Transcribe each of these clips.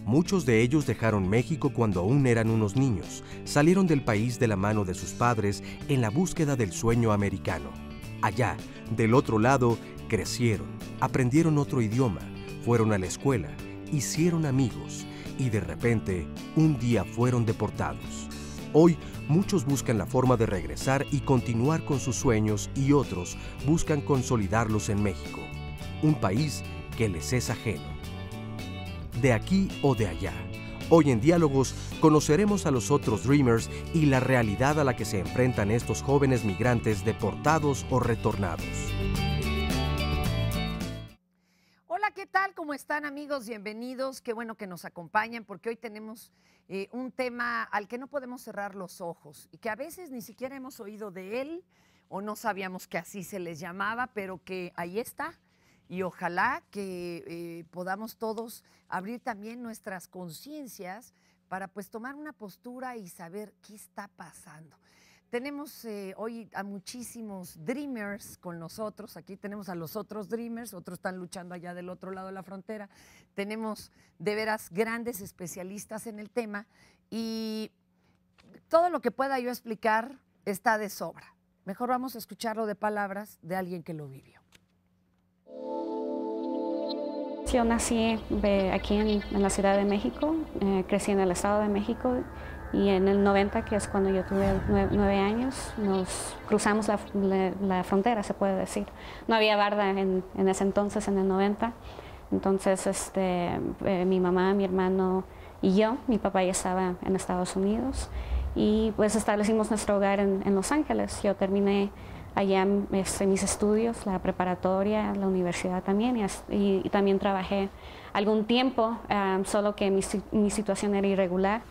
Muchos de ellos dejaron México cuando aún eran unos niños, salieron del país de la mano de sus padres en la búsqueda del sueño americano. Allá, del otro lado, crecieron, aprendieron otro idioma, fueron a la escuela, hicieron amigos y de repente, un día fueron deportados. Hoy, muchos buscan la forma de regresar y continuar con sus sueños y otros buscan consolidarlos en México, un país que les es ajeno. De aquí o de allá. Hoy en Diálogos conoceremos a los otros Dreamers y la realidad a la que se enfrentan estos jóvenes migrantes deportados o retornados. Hola, ¿qué tal? ¿Cómo están, amigos? Bienvenidos. Qué bueno que nos acompañan porque hoy tenemos un tema al que no podemos cerrar los ojos y que a veces ni siquiera hemos oído de él o no sabíamos que así se les llamaba, pero que ahí está. Y ojalá que podamos todos abrir también nuestras conciencias para pues tomar una postura y saber qué está pasando. Tenemos hoy a muchísimos Dreamers con nosotros. Aquí tenemos a los otros Dreamers, otros están luchando allá del otro lado de la frontera. Tenemos de veras grandes especialistas en el tema y todo lo que pueda yo explicar está de sobra. Mejor vamos a escucharlo de palabras de alguien que lo vivió. Yo nací aquí en la Ciudad de México, crecí en el Estado de México y en el 90, que es cuando yo tuve 9 años, nos cruzamos la frontera, se puede decir. No había barda en ese entonces, en el 90. Entonces mi mamá, mi hermano y yo, mi papá ya estaba en Estados Unidos y pues establecimos nuestro hogar en Los Ángeles. Yo terminé allá mis estudios, la preparatoria, la universidad también, y también trabajé algún tiempo, solo que mi situación era irregular.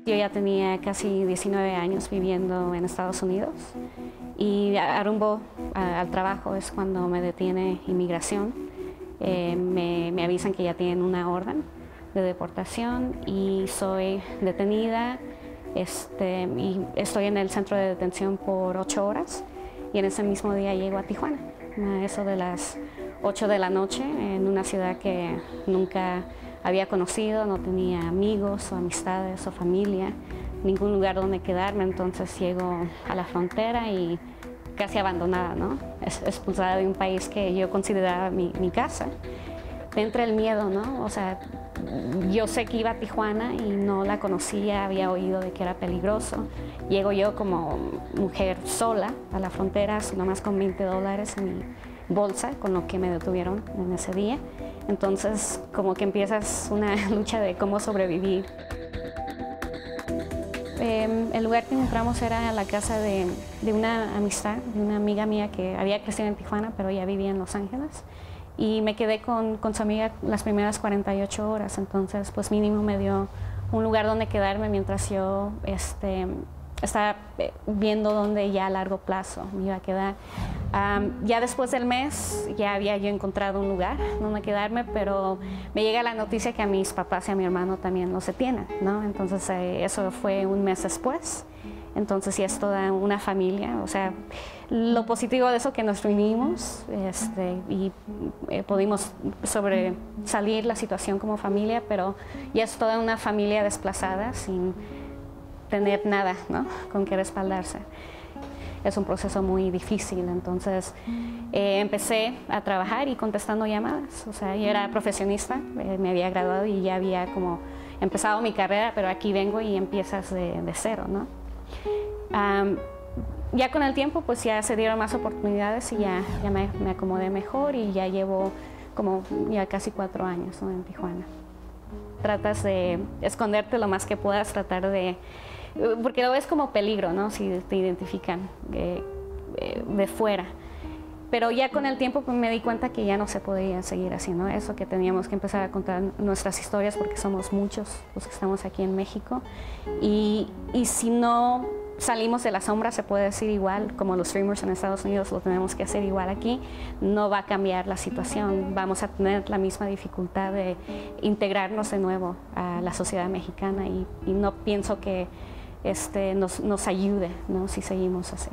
Yo ya tenía casi 19 años viviendo en Estados Unidos y a rumbo al trabajo es cuando me detiene inmigración. Me avisan que ya tienen una orden de deportación y soy detenida. Y estoy en el centro de detención por 8 horas y en ese mismo día llego a Tijuana, a eso de las 8 de la noche, en una ciudad que nunca había conocido, no tenía amigos o amistades o familia, ningún lugar donde quedarme. Entonces llego a la frontera y casi abandonada, ¿no? Expulsada de un país que yo consideraba mi casa. Me entra el miedo, ¿no? O sea, yo sé que iba a Tijuana y no la conocía, había oído de que era peligroso. Llego yo como mujer sola a la frontera, nomás con $20 en mi bolsa, con lo que me detuvieron en ese día. Entonces, como que empiezas una lucha de cómo sobrevivir. El lugar que encontramos era la casa de una amistad, de una amiga mía que había crecido en Tijuana, pero ya vivía en Los Ángeles. Y me quedé con su amiga las primeras 48 horas, entonces pues mínimo me dio un lugar donde quedarme mientras yo estaba viendo dónde ya a largo plazo me iba a quedar. Ya después del mes ya había yo encontrado un lugar donde quedarme, pero me llega la noticia que a mis papás y a mi hermano también los detienen, ¿no? Entonces eso fue un mes después. Entonces ya es toda una familia, o sea, lo positivo de eso que nos reunimos y pudimos sobresalir la situación como familia, pero ya es toda una familia desplazada sin tener nada, ¿no?, con que respaldarse. Es un proceso muy difícil, entonces empecé a trabajar y contestando llamadas, o sea, yo era profesionista, me había graduado y ya había como empezado mi carrera, pero aquí vengo y empiezas de cero, ¿no? Ya con el tiempo pues ya se dieron más oportunidades y ya me acomodé mejor y ya llevo como ya casi 4 años, ¿no?, en Tijuana. Tratas de esconderte lo más que puedas, porque lo ves como peligro, ¿no?, si te identifican de fuera. Pero ya con el tiempo pues, me di cuenta que ya no se podía seguir haciendo eso, que teníamos que empezar a contar nuestras historias porque somos muchos los que estamos aquí en México. Y si no salimos de la sombra, se puede decir igual, como los Dreamers en Estados Unidos lo tenemos que hacer igual aquí, no va a cambiar la situación. Vamos a tener la misma dificultad de integrarnos de nuevo a la sociedad mexicana y no pienso que nos ayude, ¿no?, si seguimos así.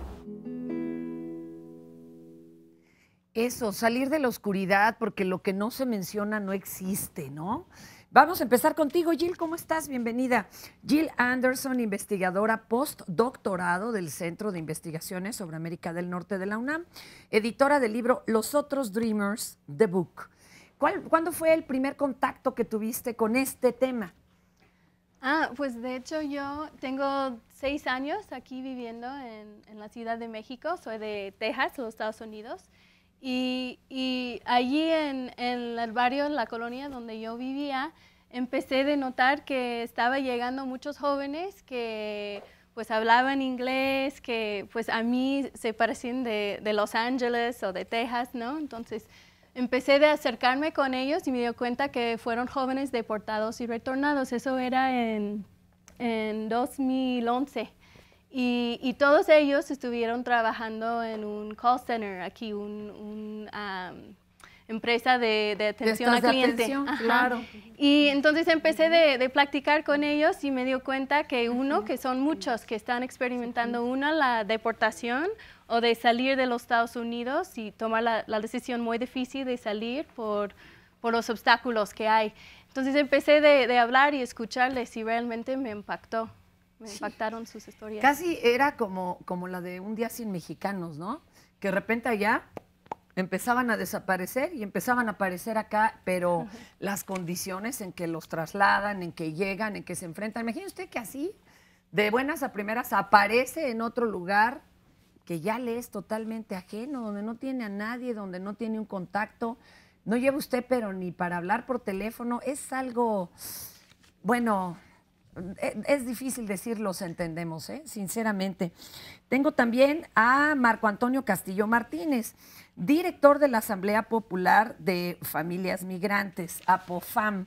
Eso, salir de la oscuridad, porque lo que no se menciona no existe, ¿no? Vamos a empezar contigo, Jill, ¿cómo estás? Bienvenida. Jill Anderson, investigadora postdoctorado del Centro de Investigaciones sobre América del Norte de la UNAM, editora del libro Los Otros Dreamers, The Book. ¿Cuándo fue el primer contacto que tuviste con este tema? Pues de hecho yo tengo 6 años aquí viviendo en la Ciudad de México, soy de Texas, los Estados Unidos. Y allí en el barrio, en la colonia donde yo vivía, empecé a notar que estaba llegando muchos jóvenes que pues hablaban inglés, que pues a mí se parecían de Los Ángeles o de Texas, ¿no? Entonces empecé a acercarme con ellos y me di cuenta que fueron jóvenes deportados y retornados. Eso era en 2011. Y todos ellos estuvieron trabajando en un call center aquí, una empresa de atención al cliente. Claro. Y entonces empecé de platicar con ellos y me di cuenta que que son muchos que están experimentando la deportación o de salir de los Estados Unidos y tomar la decisión muy difícil de salir por los obstáculos que hay. Entonces empecé de hablar y escucharles y realmente me impactó. Me impactaron sus historias. Casi era como la de Un Día Sin Mexicanos, ¿no? Que de repente allá empezaban a desaparecer y empezaban a aparecer acá, pero las condiciones en que los trasladan, en que llegan, en que se enfrentan. Imagine usted que así, de buenas a primeras, aparece en otro lugar que ya le es totalmente ajeno, donde no tiene a nadie, donde no tiene un contacto. No lleva usted, pero ni para hablar por teléfono. Es algo, bueno, es difícil decir, los entendemos, sinceramente. Tengo también a Marco Antonio Castillo Martínez, director de la Asamblea Popular de Familias Migrantes, APOFAM.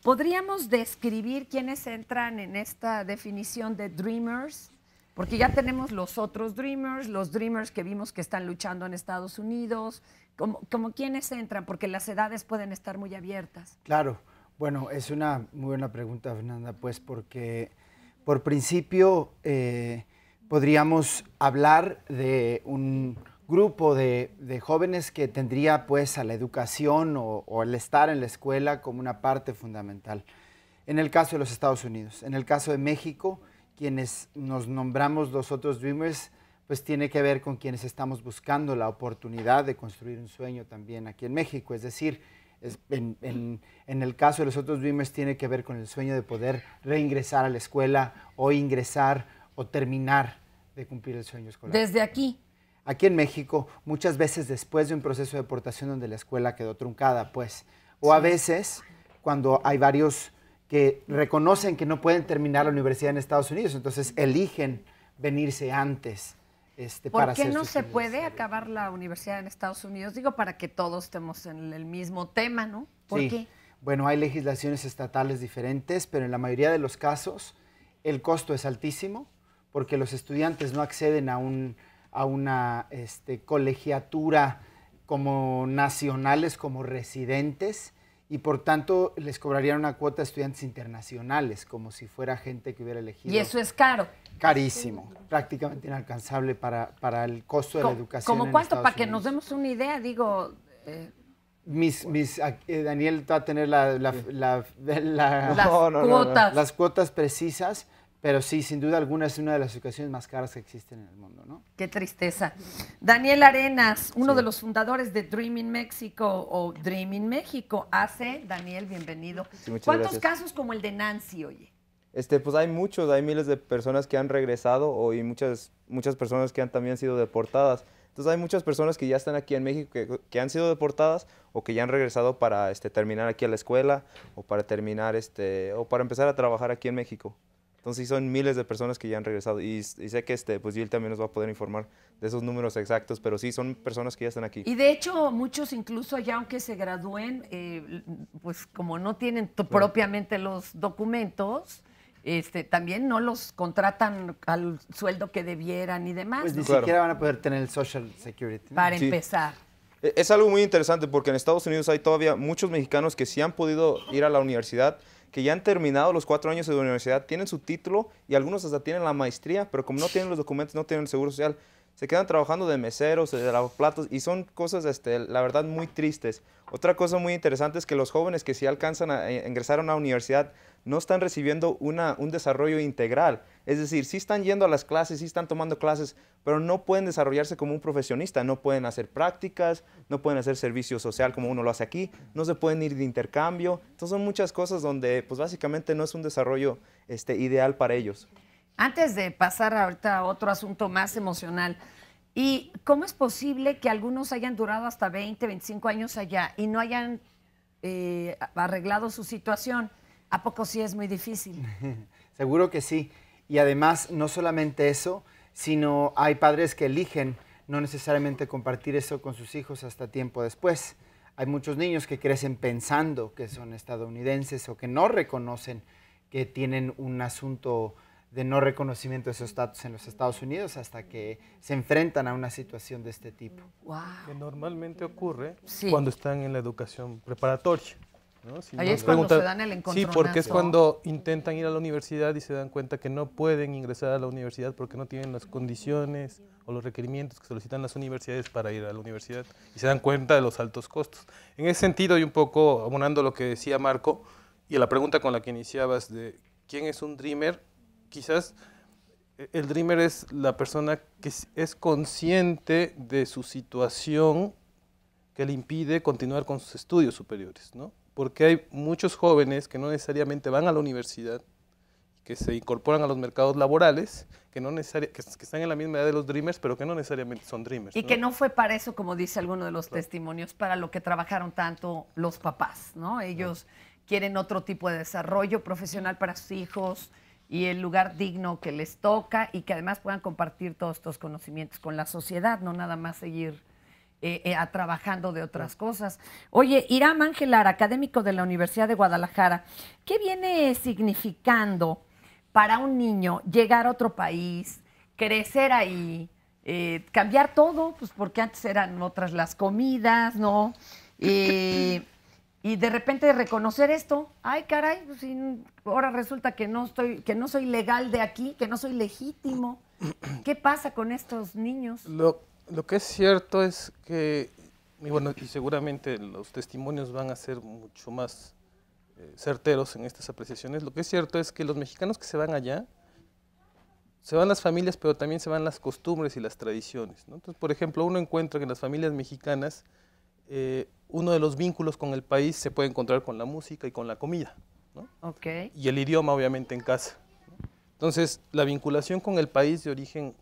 ¿Podríamos describir quiénes entran en esta definición de Dreamers? Porque ya tenemos los otros Dreamers, los Dreamers que vimos que están luchando en Estados Unidos. ¿Cómo quiénes entran? Porque las edades pueden estar muy abiertas. Claro. Bueno, es una muy buena pregunta, Fernanda, pues porque por principio podríamos hablar de un grupo de jóvenes que tendría pues a la educación o el estar en la escuela como una parte fundamental. En el caso de los Estados Unidos, en el caso de México, quienes nos nombramos los otros Dreamers, pues tiene que ver con quienes estamos buscando la oportunidad de construir un sueño también aquí en México, es decir, en el caso de los otros Dreamers tiene que ver con el sueño de poder reingresar a la escuela o ingresar o terminar de cumplir el sueño escolar. Desde aquí. Aquí en México, muchas veces después de un proceso de deportación donde la escuela quedó truncada, pues, o a veces cuando hay varios que reconocen que no pueden terminar la universidad en Estados Unidos, entonces eligen venirse antes. ¿Por qué no se puede acabar la universidad en Estados Unidos? Digo, para que todos estemos en el mismo tema, ¿no? ¿Por qué? Bueno, hay legislaciones estatales diferentes, pero en la mayoría de los casos el costo es altísimo porque los estudiantes no acceden a una colegiatura como nacionales, como residentes, y por tanto les cobrarían una cuota de estudiantes internacionales, como si fuera gente que hubiera elegido. ¿Y eso es caro? Carísimo, prácticamente inalcanzable para el costo de la educación. ¿Cómo cuánto? Para que nos demos una idea, digo... Daniel va a tener las cuotas precisas, pero sí, sin duda alguna es una de las educaciones más caras que existen en el mundo, ¿no? Qué tristeza. Daniel Arenas, uno de los fundadores de Dreaming México o Dreaming México. Daniel, bienvenido. Sí, ¿Cuántos gracias. casos como el de Nancy, oye? Pues hay muchos, hay miles de personas que han regresado y muchas personas que han también sido deportadas. Entonces hay muchas personas que ya están aquí en México que han sido deportadas o que ya han regresado para terminar aquí a la escuela o para terminar o para empezar a trabajar aquí en México. Entonces sí, son miles de personas que ya han regresado y sé que pues Jill también nos va a poder informar de esos números exactos, pero sí, son personas que ya están aquí. Y de hecho, muchos incluso ya aunque se gradúen, pues como no tienen propiamente los documentos, también no los contratan al sueldo que debieran y demás. Pues ¿no? ni siquiera van a poder tener el Social Security, ¿no? Para Sí. empezar. Es algo muy interesante porque en Estados Unidos hay todavía muchos mexicanos que sí han podido ir a la universidad, que ya han terminado los 4 años de la universidad, tienen su título y algunos hasta tienen la maestría, pero como no tienen los documentos, no tienen el seguro social, se quedan trabajando de meseros, de lavaplatos, y son cosas, la verdad, muy tristes. Otra cosa muy interesante es que los jóvenes que sí alcanzan a ingresar a una universidad no están recibiendo un desarrollo integral. Es decir, sí están yendo a las clases, sí están tomando clases, pero no pueden desarrollarse como un profesionista, no pueden hacer prácticas, no pueden hacer servicio social como uno lo hace aquí, no se pueden ir de intercambio. Entonces son muchas cosas donde pues básicamente no es un desarrollo ideal para ellos. Antes de pasar ahorita a otro asunto más emocional, ¿y cómo es posible que algunos hayan durado hasta 20, 25 años allá y no hayan arreglado su situación? ¿A poco sí es muy difícil? Seguro que sí. Y además, no solamente eso, sino hay padres que eligen no necesariamente compartir eso con sus hijos hasta tiempo después. Hay muchos niños que crecen pensando que son estadounidenses o que no reconocen que tienen un asunto de no reconocimiento de su estatus en los Estados Unidos hasta que se enfrentan a una situación de este tipo. Wow. Que normalmente ocurre Sí. cuando están en la educación preparatoria, ¿no? Si Ahí nos es cuando preguntan- se dan el Sí, encontronazo. porque es cuando intentan ir a la universidad y se dan cuenta que no pueden ingresar a la universidad porque no tienen las condiciones o los requerimientos que solicitan las universidades para ir a la universidad y se dan cuenta de los altos costos. En ese sentido, y un poco abonando lo que decía Marco y a la pregunta con la que iniciabas de quién es un dreamer, quizás el dreamer es la persona que es consciente de su situación que le impide continuar con sus estudios superiores, ¿no? Porque hay muchos jóvenes que no necesariamente van a la universidad, que se incorporan a los mercados laborales, que están en la misma edad de los dreamers, pero que no necesariamente son dreamers. Y que no fue para eso, como dice alguno de los testimonios, para lo que trabajaron tanto los papás, ¿no? Ellos quieren otro tipo de desarrollo profesional para sus hijos y el lugar digno que les toca y que además puedan compartir todos estos conocimientos con la sociedad, no nada más seguir trabajando de otras cosas. Oye, Iram Angelar, académico de la Universidad de Guadalajara, ¿qué viene significando para un niño llegar a otro país, crecer ahí, cambiar todo? Pues porque antes eran otras las comidas, ¿no? Y de repente reconocer esto, ay caray, pues ahora resulta que no soy legal de aquí, que no soy legítimo. ¿Qué pasa con estos niños? Lo que es cierto es que, y bueno, y seguramente los testimonios van a ser mucho más certeros en estas apreciaciones, lo que es cierto es que los mexicanos que se van allá, se van las familias, pero también se van las costumbres y las tradiciones, ¿no? Entonces, por ejemplo, uno encuentra que en las familias mexicanas, uno de los vínculos con el país se puede encontrar con la música y con la comida, ¿no? Okay. Y el idioma, obviamente, en casa, ¿no? Entonces, la vinculación con el país de origen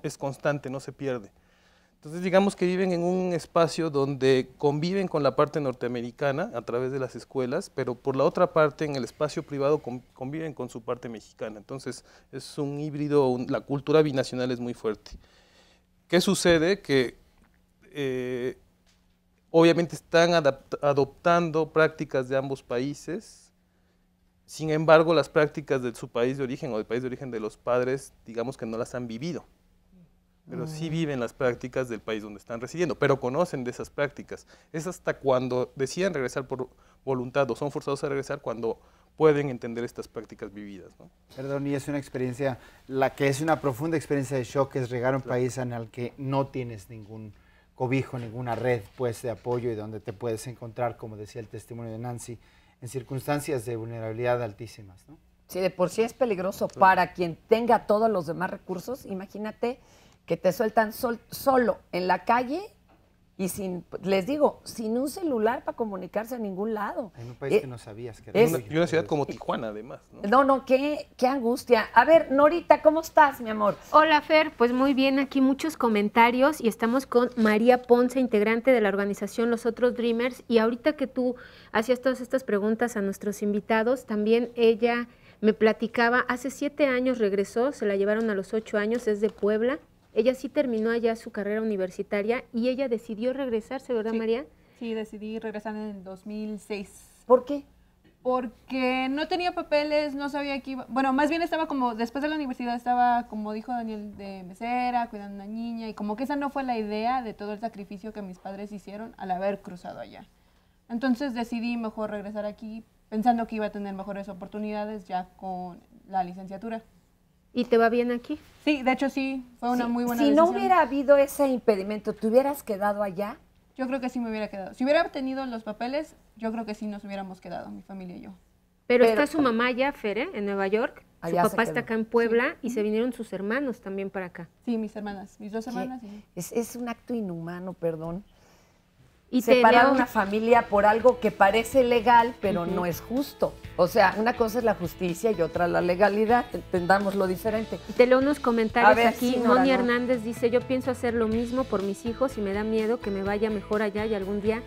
es constante, no se pierde. Entonces, digamos que viven en un espacio donde conviven con la parte norteamericana a través de las escuelas, pero por la otra parte, en el espacio privado, conviven con su parte mexicana. Entonces, es un híbrido, la cultura binacional es muy fuerte. ¿Qué sucede? Que obviamente están adoptando prácticas de ambos países, sin embargo, las prácticas de su país de origen o del país de origen de los padres, digamos que no las han vivido, pero sí viven las prácticas del país donde están residiendo, pero conocen de esas prácticas. Es hasta cuando deciden regresar por voluntad o son forzados a regresar cuando pueden entender estas prácticas vividas, ¿no? Perdón, y es una experiencia, la que es una profunda experiencia de shock, es llegar a un país en el que no tienes ningún cobijo, ninguna red pues de apoyo y donde te puedes encontrar, como decía el testimonio de Nancy, en circunstancias de vulnerabilidad altísimas, ¿no? Sí, de por sí es peligroso para quien tenga todos los demás recursos. Imagínate que te sueltan solo en la calle y les digo, sin un celular para comunicarse a ningún lado. En un país que no sabías que era Y tuyo. una ciudad como Tijuana, además, ¿no? No, qué angustia. A ver, Norita, ¿cómo estás, mi amor? Hola, Fer, pues muy bien, aquí muchos comentarios y estamos con María Ponce, integrante de la organización Los Otros Dreamers, y ahorita que tú hacías todas estas preguntas a nuestros invitados, también ella me platicaba, hace 7 años regresó, se la llevaron a los 8 años, es de Puebla. Ella sí terminó allá su carrera universitaria y ella decidió regresarse, ¿verdad, Sí. María? Sí, decidí regresar en el 2006. ¿Por qué? Porque no tenía papeles, no sabía que iba... Bueno, más bien estaba como, después de la universidad estaba, como dijo Daniel, de mesera, cuidando a una niña, y como que esa no fue la idea de todo el sacrificio que mis padres hicieron al haber cruzado allá. Entonces decidí mejor regresar aquí, pensando que iba a tener mejores oportunidades ya con la licenciatura. ¿Y te va bien aquí? Sí, de hecho sí, fue una muy buena Si decisión. no hubiera habido ese impedimento, ¿te hubieras quedado allá? Yo creo que sí me hubiera quedado. Si hubiera tenido los papeles, yo creo que sí nos hubiéramos quedado, mi familia y yo. Pero está su mamá allá, Fere, en Nueva York. Su Allá se papá está quedó. acá en Puebla y se vinieron sus hermanos también para acá. Sí, mis hermanas, mis dos hermanas. Y... Es un acto inhumano, perdón. Y Separar leo- una familia por algo que parece legal, pero no es justo. O sea, una cosa es la justicia y otra la legalidad. Entendámoslo diferente. Y te leo unos comentarios A ver, aquí. sí, Nora, Moni no. Hernández dice, yo pienso hacer lo mismo por mis hijos y me da miedo que me vaya mejor allá y algún día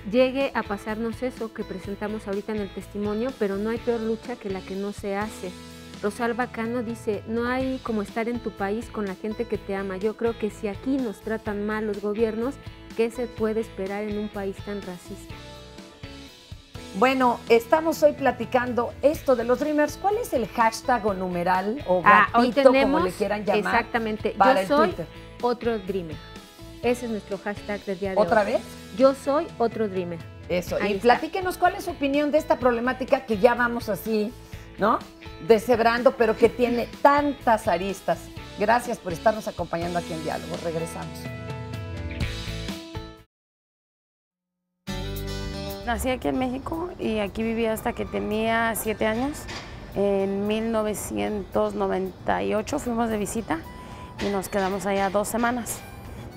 llegue a pasarnos eso que presentamos ahorita en el testimonio, pero no hay peor lucha que la que no se hace. Rosalba Cano dice, no hay como estar en tu país con la gente que te ama. Yo creo que si aquí nos tratan mal los gobiernos, ¿qué se puede esperar en un país tan racista? Bueno, estamos hoy platicando esto de los Dreamers. ¿Cuál es el hashtag o numeral o Hoy gatito, tenemos, como le quieran llamar? exactamente, para yo el soy Twitter? otro Dreamer. Ese es nuestro hashtag del día de ¿Otra hoy. vez? Yo soy otro Dreamer. Eso, Ahí y está. platíquenos cuál es su opinión de esta problemática que ya vamos así, ¿no? Deshebrando, pero que tiene tantas aristas. Gracias por estarnos acompañando aquí en Diálogo. Regresamos. Nací aquí en México y aquí viví hasta que tenía 7 años. En 1998 fuimos de visita y nos quedamos allá 2 semanas.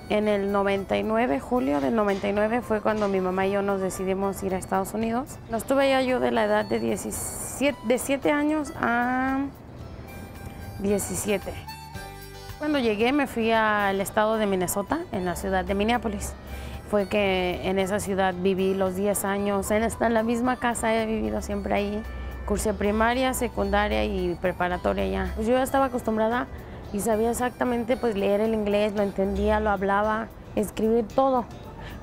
En el 99, julio del 99, fue cuando mi mamá y yo nos decidimos ir a Estados Unidos. Nos tuve ya yo de la edad de 7 años a 17. Cuando llegué me fui al estado de Minnesota, en la ciudad de Minneapolis. Fue que en esa ciudad viví los 10 años, en la misma casa he vivido siempre ahí. Cursé primaria, secundaria y preparatoria ya. Pues yo ya estaba acostumbrada y sabía exactamente pues leer el inglés, lo entendía, lo hablaba, escribir todo.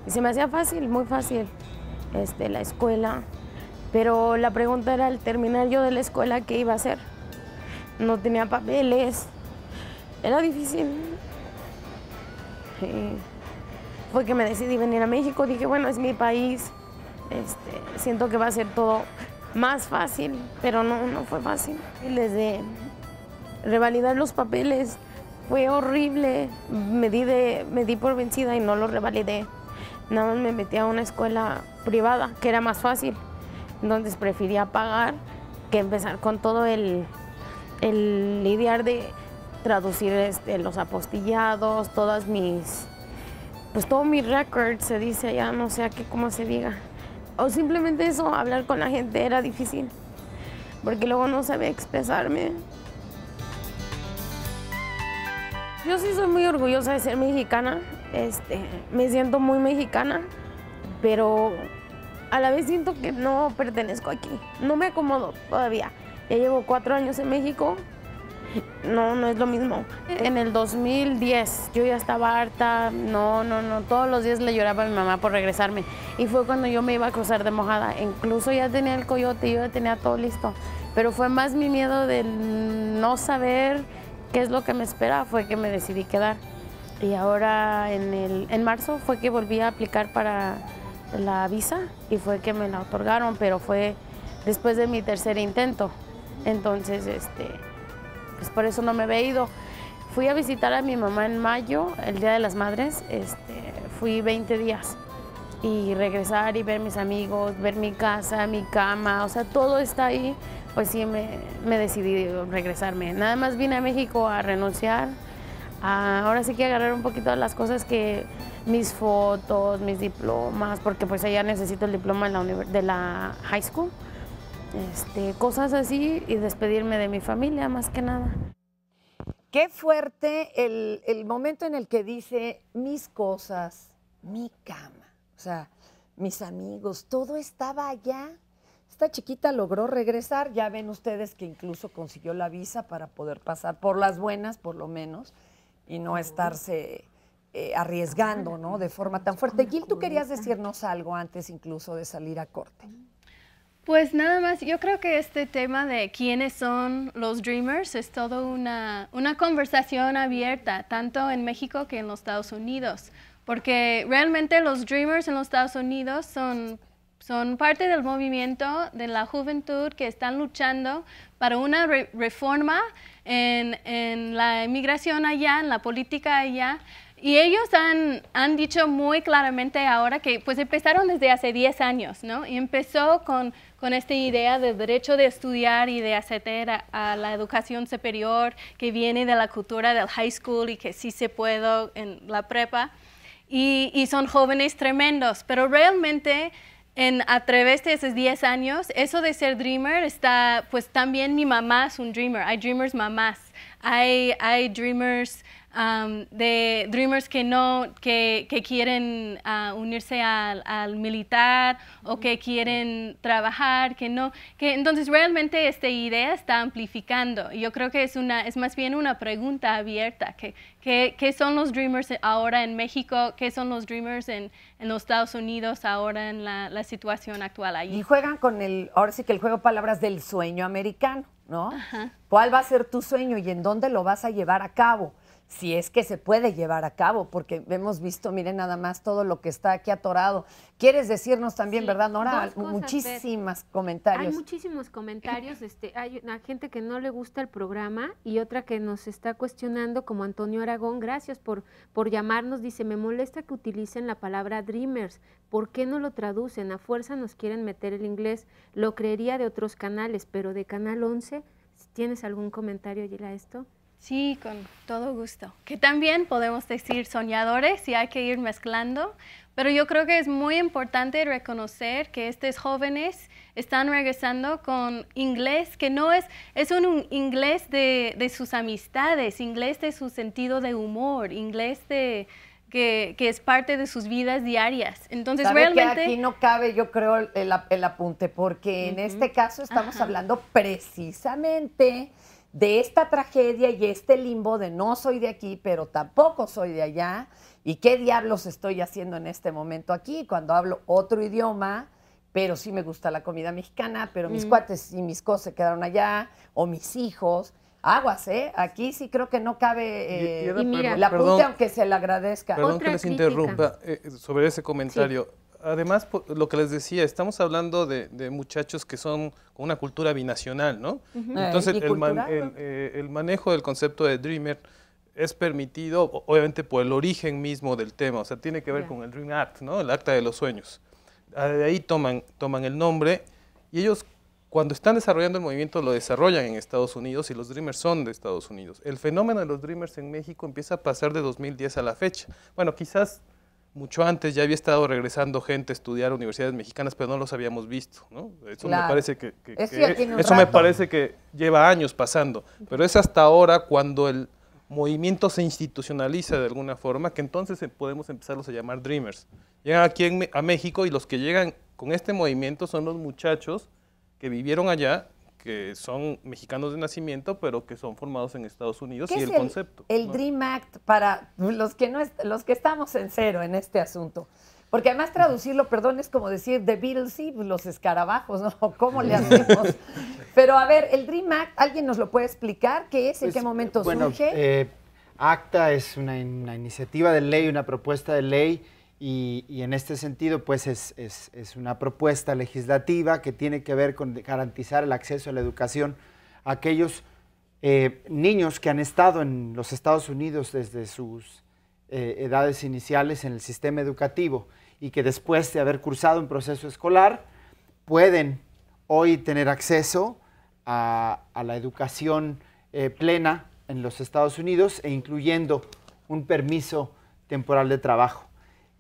Y se me hacía fácil, muy fácil, la escuela. Pero la pregunta era al terminar yo de la escuela, ¿qué iba a hacer? No tenía papeles, era difícil. Fue que me decidí venir a México, dije, bueno, es mi país, siento que va a ser todo más fácil, pero no fue fácil. Y desde revalidar los papeles fue horrible, me di por vencida y no lo revalidé. Nada más me metí a una escuela privada, que era más fácil, entonces prefería pagar que empezar con todo el lidiar de traducir los apostillados, todos mis records, se dice allá, no sé aquí cómo se diga. O simplemente eso, hablar con la gente era difícil, porque luego no sabía expresarme. Yo sí soy muy orgullosa de ser mexicana, me siento muy mexicana, pero a la vez siento que no pertenezco aquí, no me acomodo todavía. Ya llevo 4 años en México. No es lo mismo. En el 2010 yo ya estaba harta, todos los días le lloraba a mi mamá por regresarme. Y fue cuando yo me iba a cruzar de mojada. Incluso ya tenía el coyote, yo ya tenía todo listo. Pero fue más mi miedo de no saber qué es lo que me espera, fue que me decidí quedar. Y ahora en marzo fue que volví a aplicar para la visa y fue que me la otorgaron, pero fue después de mi 3er intento. Entonces, pues por eso no me había ido. Fui a visitar a mi mamá en mayo, el Día de las Madres, fui 20 días. Y regresar y ver mis amigos, ver mi casa, mi cama, o sea, todo está ahí, pues sí me decidí regresarme. Nada más vine a México a renunciar, ahora sí que agarrar un poquito de las cosas que, mis fotos, mis diplomas, porque pues allá necesito el diploma de la high school. Cosas así y despedirme de mi familia más que nada. Qué fuerte el momento en el que dice mis cosas, mi cama, o sea, mis amigos, todo estaba allá. Esta chiquita logró regresar, ya ven ustedes que incluso consiguió la visa para poder pasar por las buenas, por lo menos, y no estarse arriesgando, ¿no? De forma tan fuerte. Gil, tú querías decirnos algo antes incluso de salir a corte. Pues nada más, yo creo que este tema de quiénes son los Dreamers es toda una conversación abierta, tanto en México que en los Estados Unidos, porque realmente los Dreamers en los Estados Unidos son son parte del movimiento de la juventud que están luchando para una reforma en la inmigración allá, en la política allá. Y ellos han dicho muy claramente ahora que pues empezaron desde hace 10 años, ¿no? Y empezó con esta idea del derecho de estudiar y de acceder a la educación superior que viene de la cultura del high school y que sí se puede en la prepa. Y son jóvenes tremendos, pero realmente a través de esos 10 años, eso de ser dreamer está, pues también mi mamá es un dreamer, hay dreamers mamás, hay dreamers de dreamers que quieren unirse al militar o que quieren trabajar, entonces realmente esta idea está amplificando. Yo creo que es más bien una pregunta abierta, ¿qué son los dreamers ahora en México? ¿Qué son los dreamers en los Estados Unidos ahora en la situación actual allí? Y juegan con ahora sí que el juego de palabras del sueño americano, ¿no? Ajá. ¿Cuál va a ser tu sueño y en dónde lo vas a llevar a cabo? Si es que se puede llevar a cabo, porque hemos visto, miren nada más todo lo que está aquí atorado. ¿Quieres decirnos también, verdad, Nora? Muchísimos comentarios. Hay muchísimos comentarios. Hay una gente que no le gusta el programa y otra que nos está cuestionando, como Antonio Aragón. Gracias por llamarnos. Dice, me molesta que utilicen la palabra dreamers. ¿Por qué no lo traducen? A fuerza nos quieren meter el inglés. Lo creería de otros canales, pero de Canal 11, ¿tienes algún comentario a esto? Sí, con todo gusto. Que también podemos decir soñadores y hay que ir mezclando, pero yo creo que es muy importante reconocer que estos jóvenes están regresando con inglés que no es un inglés de sus amistades, inglés de su sentido de humor, inglés que es parte de sus vidas diarias. Entonces, realmente que aquí no cabe, yo creo, el apunte, porque en este caso estamos hablando precisamente de esta tragedia y este limbo de no soy de aquí, pero tampoco soy de allá, y qué diablos estoy haciendo en este momento aquí, cuando hablo otro idioma, pero sí me gusta la comida mexicana, pero mis cuates y mis cosas se quedaron allá, o mis hijos. Aguas, aquí sí creo que no cabe y mira, el apunte, aunque se le agradezca. Perdón Otra que les crítica. interrumpa sobre ese comentario. Sí. Además, lo que les decía, estamos hablando de muchachos que son con una cultura binacional, ¿no? Entonces, el manejo del concepto de dreamer es permitido, obviamente, por el origen mismo del tema. O sea, tiene que ver con el Dream Act, ¿no? El Acta de los Sueños. De ahí toman el nombre y ellos, cuando están desarrollando el movimiento, lo desarrollan en Estados Unidos y los dreamers son de Estados Unidos. El fenómeno de los dreamers en México empieza a pasar de 2010 a la fecha. Bueno, quizás mucho antes ya había estado regresando gente a estudiar a universidades mexicanas, pero no los habíamos visto, ¿no? Eso me parece me parece que lleva años pasando, pero es hasta ahora cuando el movimiento se institucionaliza de alguna forma que entonces podemos empezarlos a llamar dreamers. Llegan aquí a México y los que llegan con este movimiento son los muchachos que vivieron allá, que son mexicanos de nacimiento, pero que son formados en Estados Unidos, y el concepto. El Dream Act para los que estamos en cero en este asunto. Porque además traducirlo, perdón, es como decir The Beatles, sí, los escarabajos, ¿no? ¿Cómo le hacemos? Pero a ver, el Dream Act, ¿alguien nos lo puede explicar? ¿Qué es? ¿En qué momento surge? ACTA es una iniciativa de ley, una propuesta de ley, y en este sentido, pues es una propuesta legislativa que tiene que ver con garantizar el acceso a la educación a aquellos niños que han estado en los Estados Unidos desde sus edades iniciales en el sistema educativo y que después de haber cursado un proceso escolar pueden hoy tener acceso a la educación plena en los Estados Unidos e incluyendo un permiso temporal de trabajo.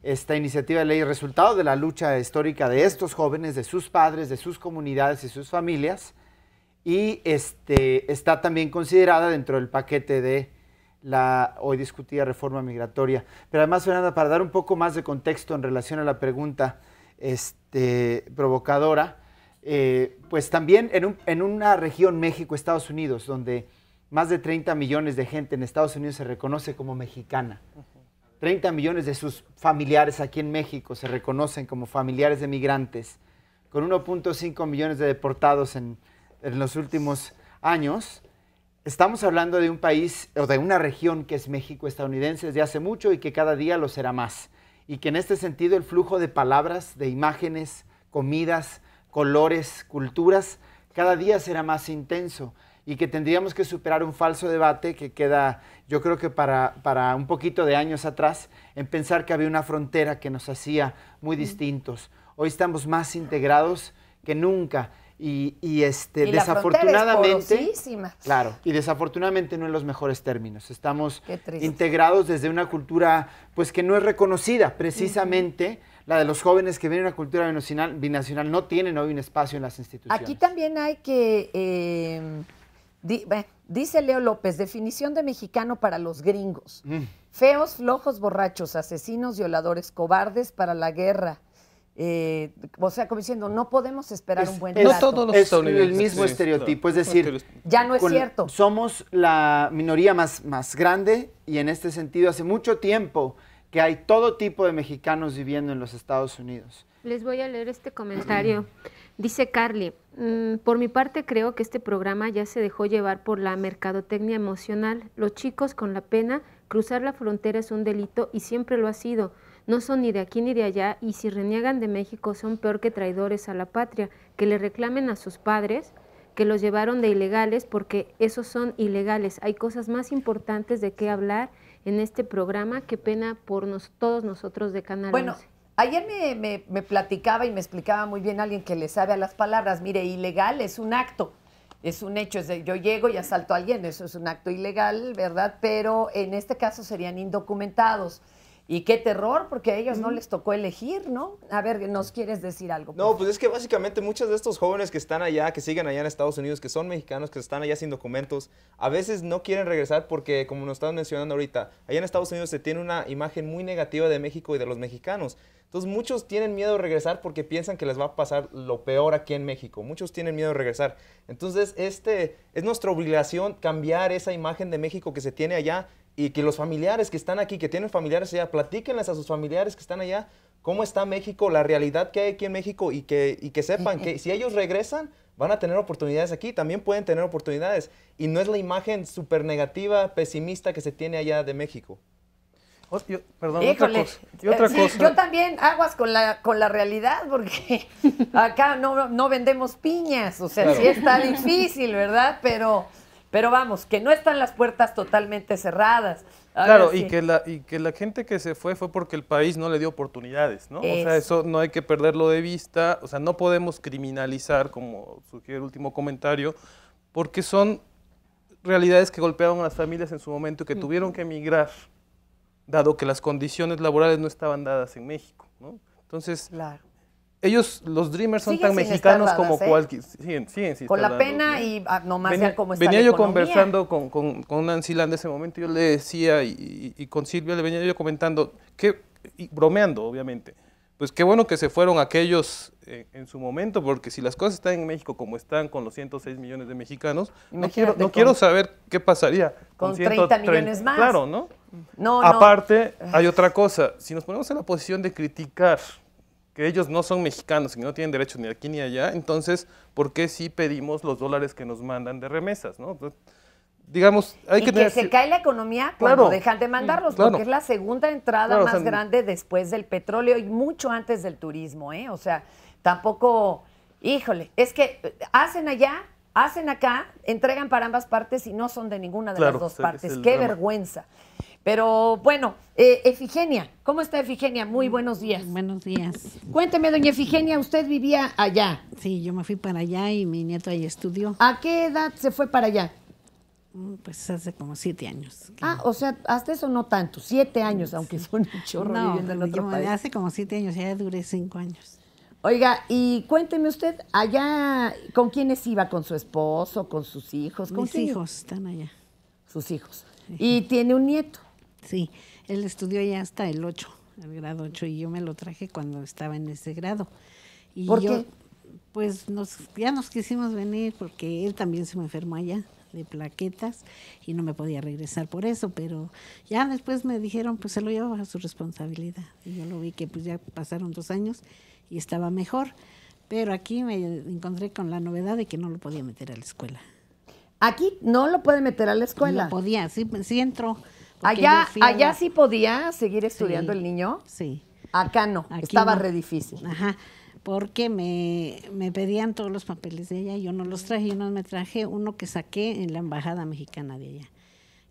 Esta iniciativa de ley es resultado de la lucha histórica de estos jóvenes, de sus padres, de sus comunidades y sus familias, y está también considerada dentro del paquete de la hoy discutida reforma migratoria. Pero además, Fernanda, para dar un poco más de contexto en relación a la pregunta provocadora, pues también en una región México-Estados Unidos, donde más de 30 millones de gente en Estados Unidos se reconoce como mexicana. 30 millones de sus familiares aquí en México se reconocen como familiares de migrantes, con 1.5 millones de deportados en los últimos años. Estamos hablando de un país o de una región que es México estadounidense desde hace mucho y que cada día lo será más. Y que en este sentido el flujo de palabras, de imágenes, comidas, colores, culturas, cada día será más intenso y que tendríamos que superar un falso debate que queda, yo creo que para un poquito de años atrás, en pensar que había una frontera que nos hacía muy distintos. Hoy estamos más integrados que nunca y desafortunadamente, claro, y desafortunadamente no en los mejores términos. Estamos integrados desde una cultura pues que no es reconocida, precisamente. La de los jóvenes que vienen a una cultura binacional no tienen hoy un espacio en las instituciones. Aquí también hay que, dice Leo López, definición de mexicano para los gringos. Feos, flojos, borrachos, asesinos, violadores, cobardes para la guerra. O sea, como diciendo, no podemos esperar un buen trato. No todos los estadounidenses. El mismo estereotipo, es decir, ya no es cierto. Somos la minoría más grande y en este sentido hace mucho tiempo que hay todo tipo de mexicanos viviendo en los Estados Unidos. Les voy a leer este comentario. Dice Carly, por mi parte creo que este programa ya se dejó llevar por la mercadotecnia emocional. Los chicos con la pena, cruzar la frontera es un delito y siempre lo ha sido. No son ni de aquí ni de allá y si reniegan de México son peor que traidores a la patria. Que le reclamen a sus padres que los llevaron de ilegales porque esos son ilegales. Hay cosas más importantes de qué hablar en este programa. Qué pena por todos nosotros de Canal 11. Ayer me platicaba y me explicaba muy bien alguien que le sabe a las palabras. Mire, ilegal es un acto, es un hecho. Yo llego y asalto a alguien, eso es un acto ilegal, ¿verdad? Pero en este caso serían indocumentados. Y qué terror, porque a ellos no les tocó elegir, ¿no? A ver, ¿nos quieres decir algo? No, pues es que básicamente muchos de estos jóvenes que están allá, que siguen allá en Estados Unidos, que son mexicanos, que están allá sin documentos, a veces no quieren regresar porque, como nos estaban mencionando ahorita, allá en Estados Unidos se tiene una imagen muy negativa de México y de los mexicanos. Entonces muchos tienen miedo de regresar porque piensan que les va a pasar lo peor aquí en México. Muchos tienen miedo de regresar. Entonces es nuestra obligación cambiar esa imagen de México que se tiene allá y que los familiares que están aquí, que tienen familiares allá, platíquenles a sus familiares que están allá cómo está México, la realidad que hay aquí en México y que sepan que si ellos regresan van a tener oportunidades aquí, también pueden tener oportunidades. Y no es la imagen súper negativa, pesimista que se tiene allá de México. Perdón, Híjole, otra cosa. Yo también aguas con la realidad, porque acá no vendemos piñas, o sea, claro. Sí está difícil, ¿verdad? Pero vamos, que no están las puertas totalmente cerradas. Claro, y que la gente que se fue porque el país no le dio oportunidades, ¿no? O sea, eso no hay que perderlo de vista, o sea, no podemos criminalizar, como sugiere el último comentario, porque son realidades que golpearon a las familias en su momento y que tuvieron que emigrar, dado que las condiciones laborales no estaban dadas en México, ¿no? Entonces, claro. Ellos, los Dreamers, son tan mexicanos como cualquier... Siguen con la pena y nomás ya como está venía yo conversando con Nancy Land en ese momento, yo le decía, y con Silvia le venía yo comentando, y bromeando, obviamente, pues qué bueno que se fueron aquellos en su momento, porque si las cosas están en México como están con los 106 millones de mexicanos, no quiero saber qué pasaría con 30 millones más. Claro, ¿no? Aparte, hay otra cosa, si nos ponemos en la posición de criticar que ellos no son mexicanos y no tienen derechos ni aquí ni allá, entonces, ¿por qué sí pedimos los dólares que nos mandan de remesas, ¿no? Entonces, digamos, hay que tener... se cae la economía cuando dejan de mandarlos, porque es la segunda entrada más grande después del petróleo y mucho antes del turismo, ¿eh? O sea, tampoco, híjole, es que hacen allá, hacen acá, entregan para ambas partes y no son de ninguna de las dos partes. ¡Qué vergüenza! Pero bueno, Efigenia, ¿cómo está Efigenia? Muy buenos días. Buenos días. Cuénteme, doña Efigenia, ¿usted vivía allá? Sí, yo me fui para allá y mi nieto ahí estudió. ¿A qué edad se fue para allá? Pues hace como 7 años. O sea, hasta eso no tanto, 7 años, aunque fue un chorro viviendo en otro país. Hace como 7 años, ya duré 5 años. Oiga, y cuénteme usted, allá, ¿con quiénes iba? ¿Con su esposo, con sus hijos? Mis hijos están allá. Sus hijos. ¿Y tiene un nieto? Sí, él estudió ya hasta el 8, el grado 8, y yo me lo traje cuando estaba en ese grado. Y ¿por qué? Pues ya nos quisimos venir porque él también se me enfermó allá de plaquetas y no me podía regresar por eso, pero ya después me dijeron pues se lo llevaba a su responsabilidad. Y yo lo vi que pues ya pasaron 2 años y estaba mejor, pero aquí me encontré con la novedad de que no lo podía meter a la escuela. ¿Aquí no lo puede meter a la escuela? No podía, sí entró. Allá sí podía seguir estudiando el niño. Sí. Acá no, estaba re difícil. Ajá, porque me pedían todos los papeles de ella, yo no los traje, yo no me traje uno que saqué en la embajada mexicana de ella,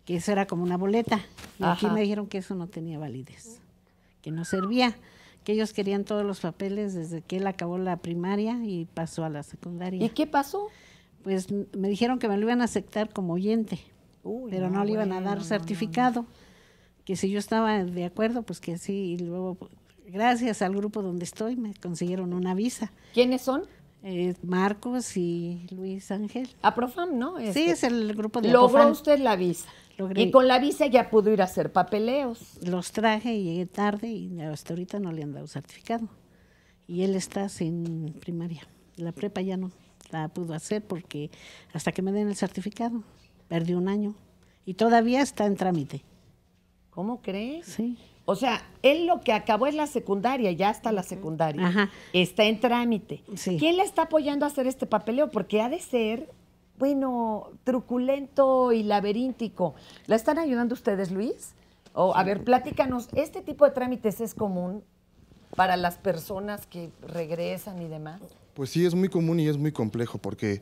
que eso era como una boleta, y aquí me dijeron que eso no tenía validez, que no servía, que ellos querían todos los papeles desde que él acabó la primaria y pasó a la secundaria. ¿Y qué pasó? Pues me dijeron que me lo iban a aceptar como oyente, pero no le iban a dar certificado, que si yo estaba de acuerdo, pues que sí, y luego gracias al grupo donde estoy me consiguieron una visa. ¿Quiénes son? Marcos y Luis Ángel. Aprofam, ¿no? Sí, es el grupo de Logró Aprofam. usted la visa. Logré. Y con la visa ya pudo ir a hacer papeleos. Los traje y llegué tarde y hasta ahorita no le han dado certificado. Y él está sin primaria. La prepa ya no la pudo hacer porque hasta que me den el certificado, perdí un año. Y todavía está en trámite. ¿Cómo crees? Sí. O sea, él lo que acabó es la secundaria, ya está la secundaria. Ajá. Está en trámite. Sí. ¿Quién le está apoyando a hacer este papeleo? Porque ha de ser, bueno, truculento y laberíntico. ¿La están ayudando ustedes, Luis? O, a ver, platícanos, ¿este tipo de trámites es común para las personas que regresan y demás? Pues sí, es muy común y es muy complejo porque,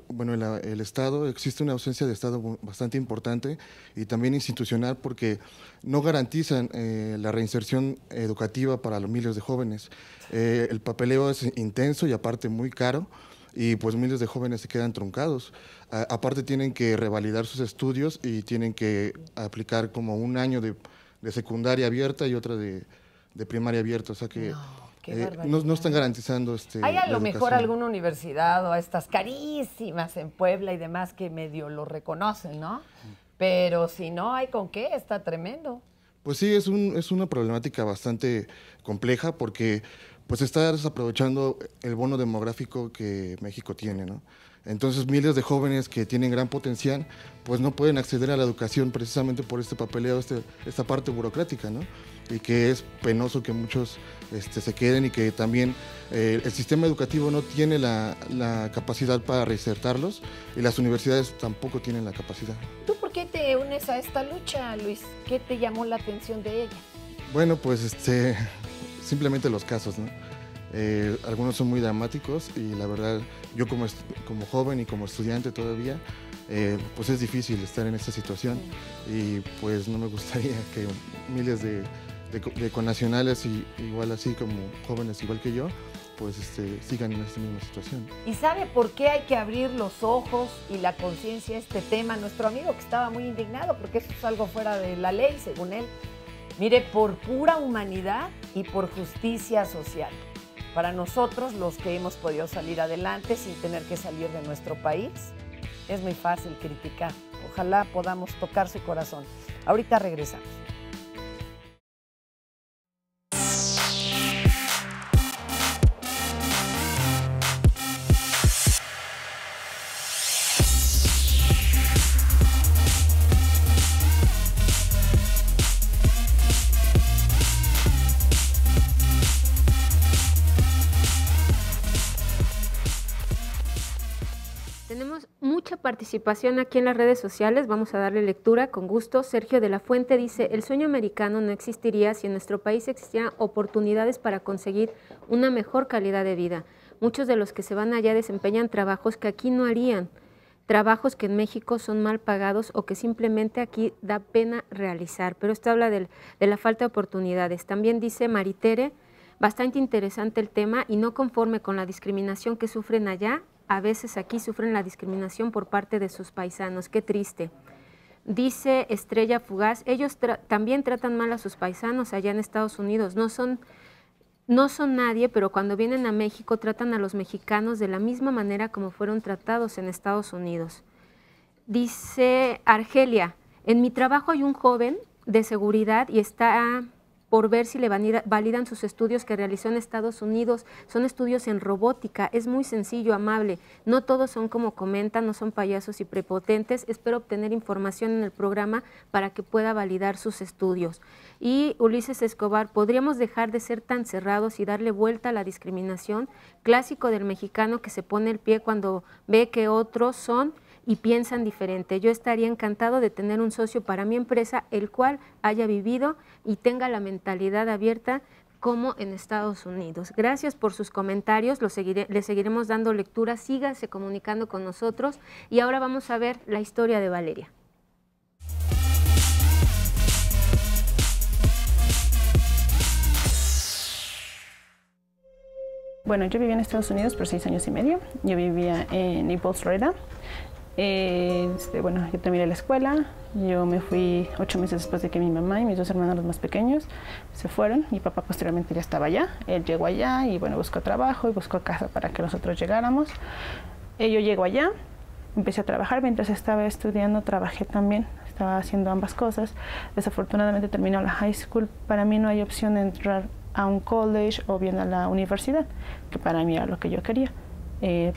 bueno, el Estado, existe una ausencia de Estado bastante importante y también institucional porque no garantizan la reinserción educativa para los miles de jóvenes. El papeleo es intenso y aparte muy caro y pues miles de jóvenes se quedan truncados. Aparte tienen que revalidar sus estudios y tienen que aplicar como un año de secundaria abierta y otra de primaria abierta, o sea que no están garantizando ¿Hay a lo mejor educación. alguna universidad o a estas carísimas en Puebla y demás que medio lo reconocen, ¿no? Pero si no hay con qué, está tremendo. Pues sí, es una problemática bastante compleja porque pues está desaprovechando el bono demográfico que México tiene, ¿no? Entonces miles de jóvenes que tienen gran potencial pues no pueden acceder a la educación precisamente por este papeleo, esta parte burocrática, ¿no? Y que es penoso que muchos se queden y que también el sistema educativo no tiene la capacidad para reinsertarlos y las universidades tampoco tienen la capacidad. ¿Tú por qué te unes a esta lucha, Luis? ¿Qué te llamó la atención de ella? Bueno, pues simplemente los casos, ¿no? Algunos son muy dramáticos y la verdad yo como joven y como estudiante todavía, pues es difícil estar en esta situación y pues no me gustaría que miles de connacionales y igual así como jóvenes igual que yo, pues sigan en esta misma situación. ¿Y sabe por qué hay que abrir los ojos y la conciencia a este tema? Nuestro amigo que estaba muy indignado porque eso es algo fuera de la ley, según él. Mire, por pura humanidad y por justicia social. Para nosotros, los que hemos podido salir adelante sin tener que salir de nuestro país, es muy fácil criticar. Ojalá podamos tocar su corazón. Ahorita regresamos. Tenemos mucha participación aquí en las redes sociales, vamos a darle lectura con gusto. Sergio de la Fuente dice, el sueño americano no existiría si en nuestro país existieran oportunidades para conseguir una mejor calidad de vida. Muchos de los que se van allá desempeñan trabajos que aquí no harían, trabajos que en México son mal pagados o que simplemente aquí da pena realizar. Pero esto habla de la falta de oportunidades. También dice Maritere, bastante interesante el tema y no conforme con la discriminación que sufren allá, a veces aquí sufren la discriminación por parte de sus paisanos, qué triste. Dice Estrella Fugaz, ellos también tratan mal a sus paisanos allá en Estados Unidos, no son nadie, pero cuando vienen a México tratan a los mexicanos de la misma manera como fueron tratados en Estados Unidos. Dice Argelia, en mi trabajo hay un joven de seguridad y está por ver si le validan sus estudios que realizó en Estados Unidos. Son estudios en robótica, es muy sencillo, amable. No todos son como comentan, no son payasos y prepotentes. Espero obtener información en el programa para que pueda validar sus estudios. Y Ulises Escobar, ¿podríamos dejar de ser tan cerrados y darle vuelta a la discriminación? Clásico del mexicano que se pone el pie cuando ve que otros son y piensan diferente. Yo estaría encantado de tener un socio para mi empresa, el cual haya vivido y tenga la mentalidad abierta como en Estados Unidos. Gracias por sus comentarios, le seguiremos dando lectura, sígase comunicando con nosotros y ahora vamos a ver la historia de Valeria. Bueno, yo vivía en Estados Unidos por 6 años y medio. Yo vivía en Naples, Florida. Bueno, yo terminé la escuela. Yo me fui 8 meses después de que mi mamá y mis 2 hermanos los más pequeños se fueron. Mi papá posteriormente ya estaba allá. Él llegó allá y bueno, buscó trabajo y buscó casa para que nosotros llegáramos. Yo llego allá, empecé a trabajar. Mientras estaba estudiando, trabajé también. Estaba haciendo ambas cosas. Desafortunadamente terminó la high school. Para mí no hay opción de entrar a un college o bien a la universidad, que para mí era lo que yo quería.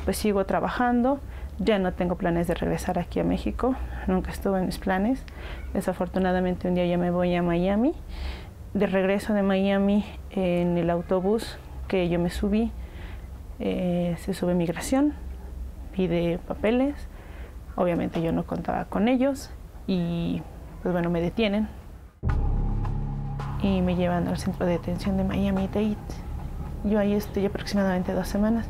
Pues sigo trabajando, ya no tengo planes de regresar aquí a México, nunca estuve en mis planes. Desafortunadamente un día ya me voy a Miami. De regreso de Miami, en el autobús que yo me subí, se sube migración, pide papeles, obviamente yo no contaba con ellos y pues bueno, me detienen y me llevan al centro de detención de Miami-Dade. Yo ahí estoy aproximadamente 2 semanas.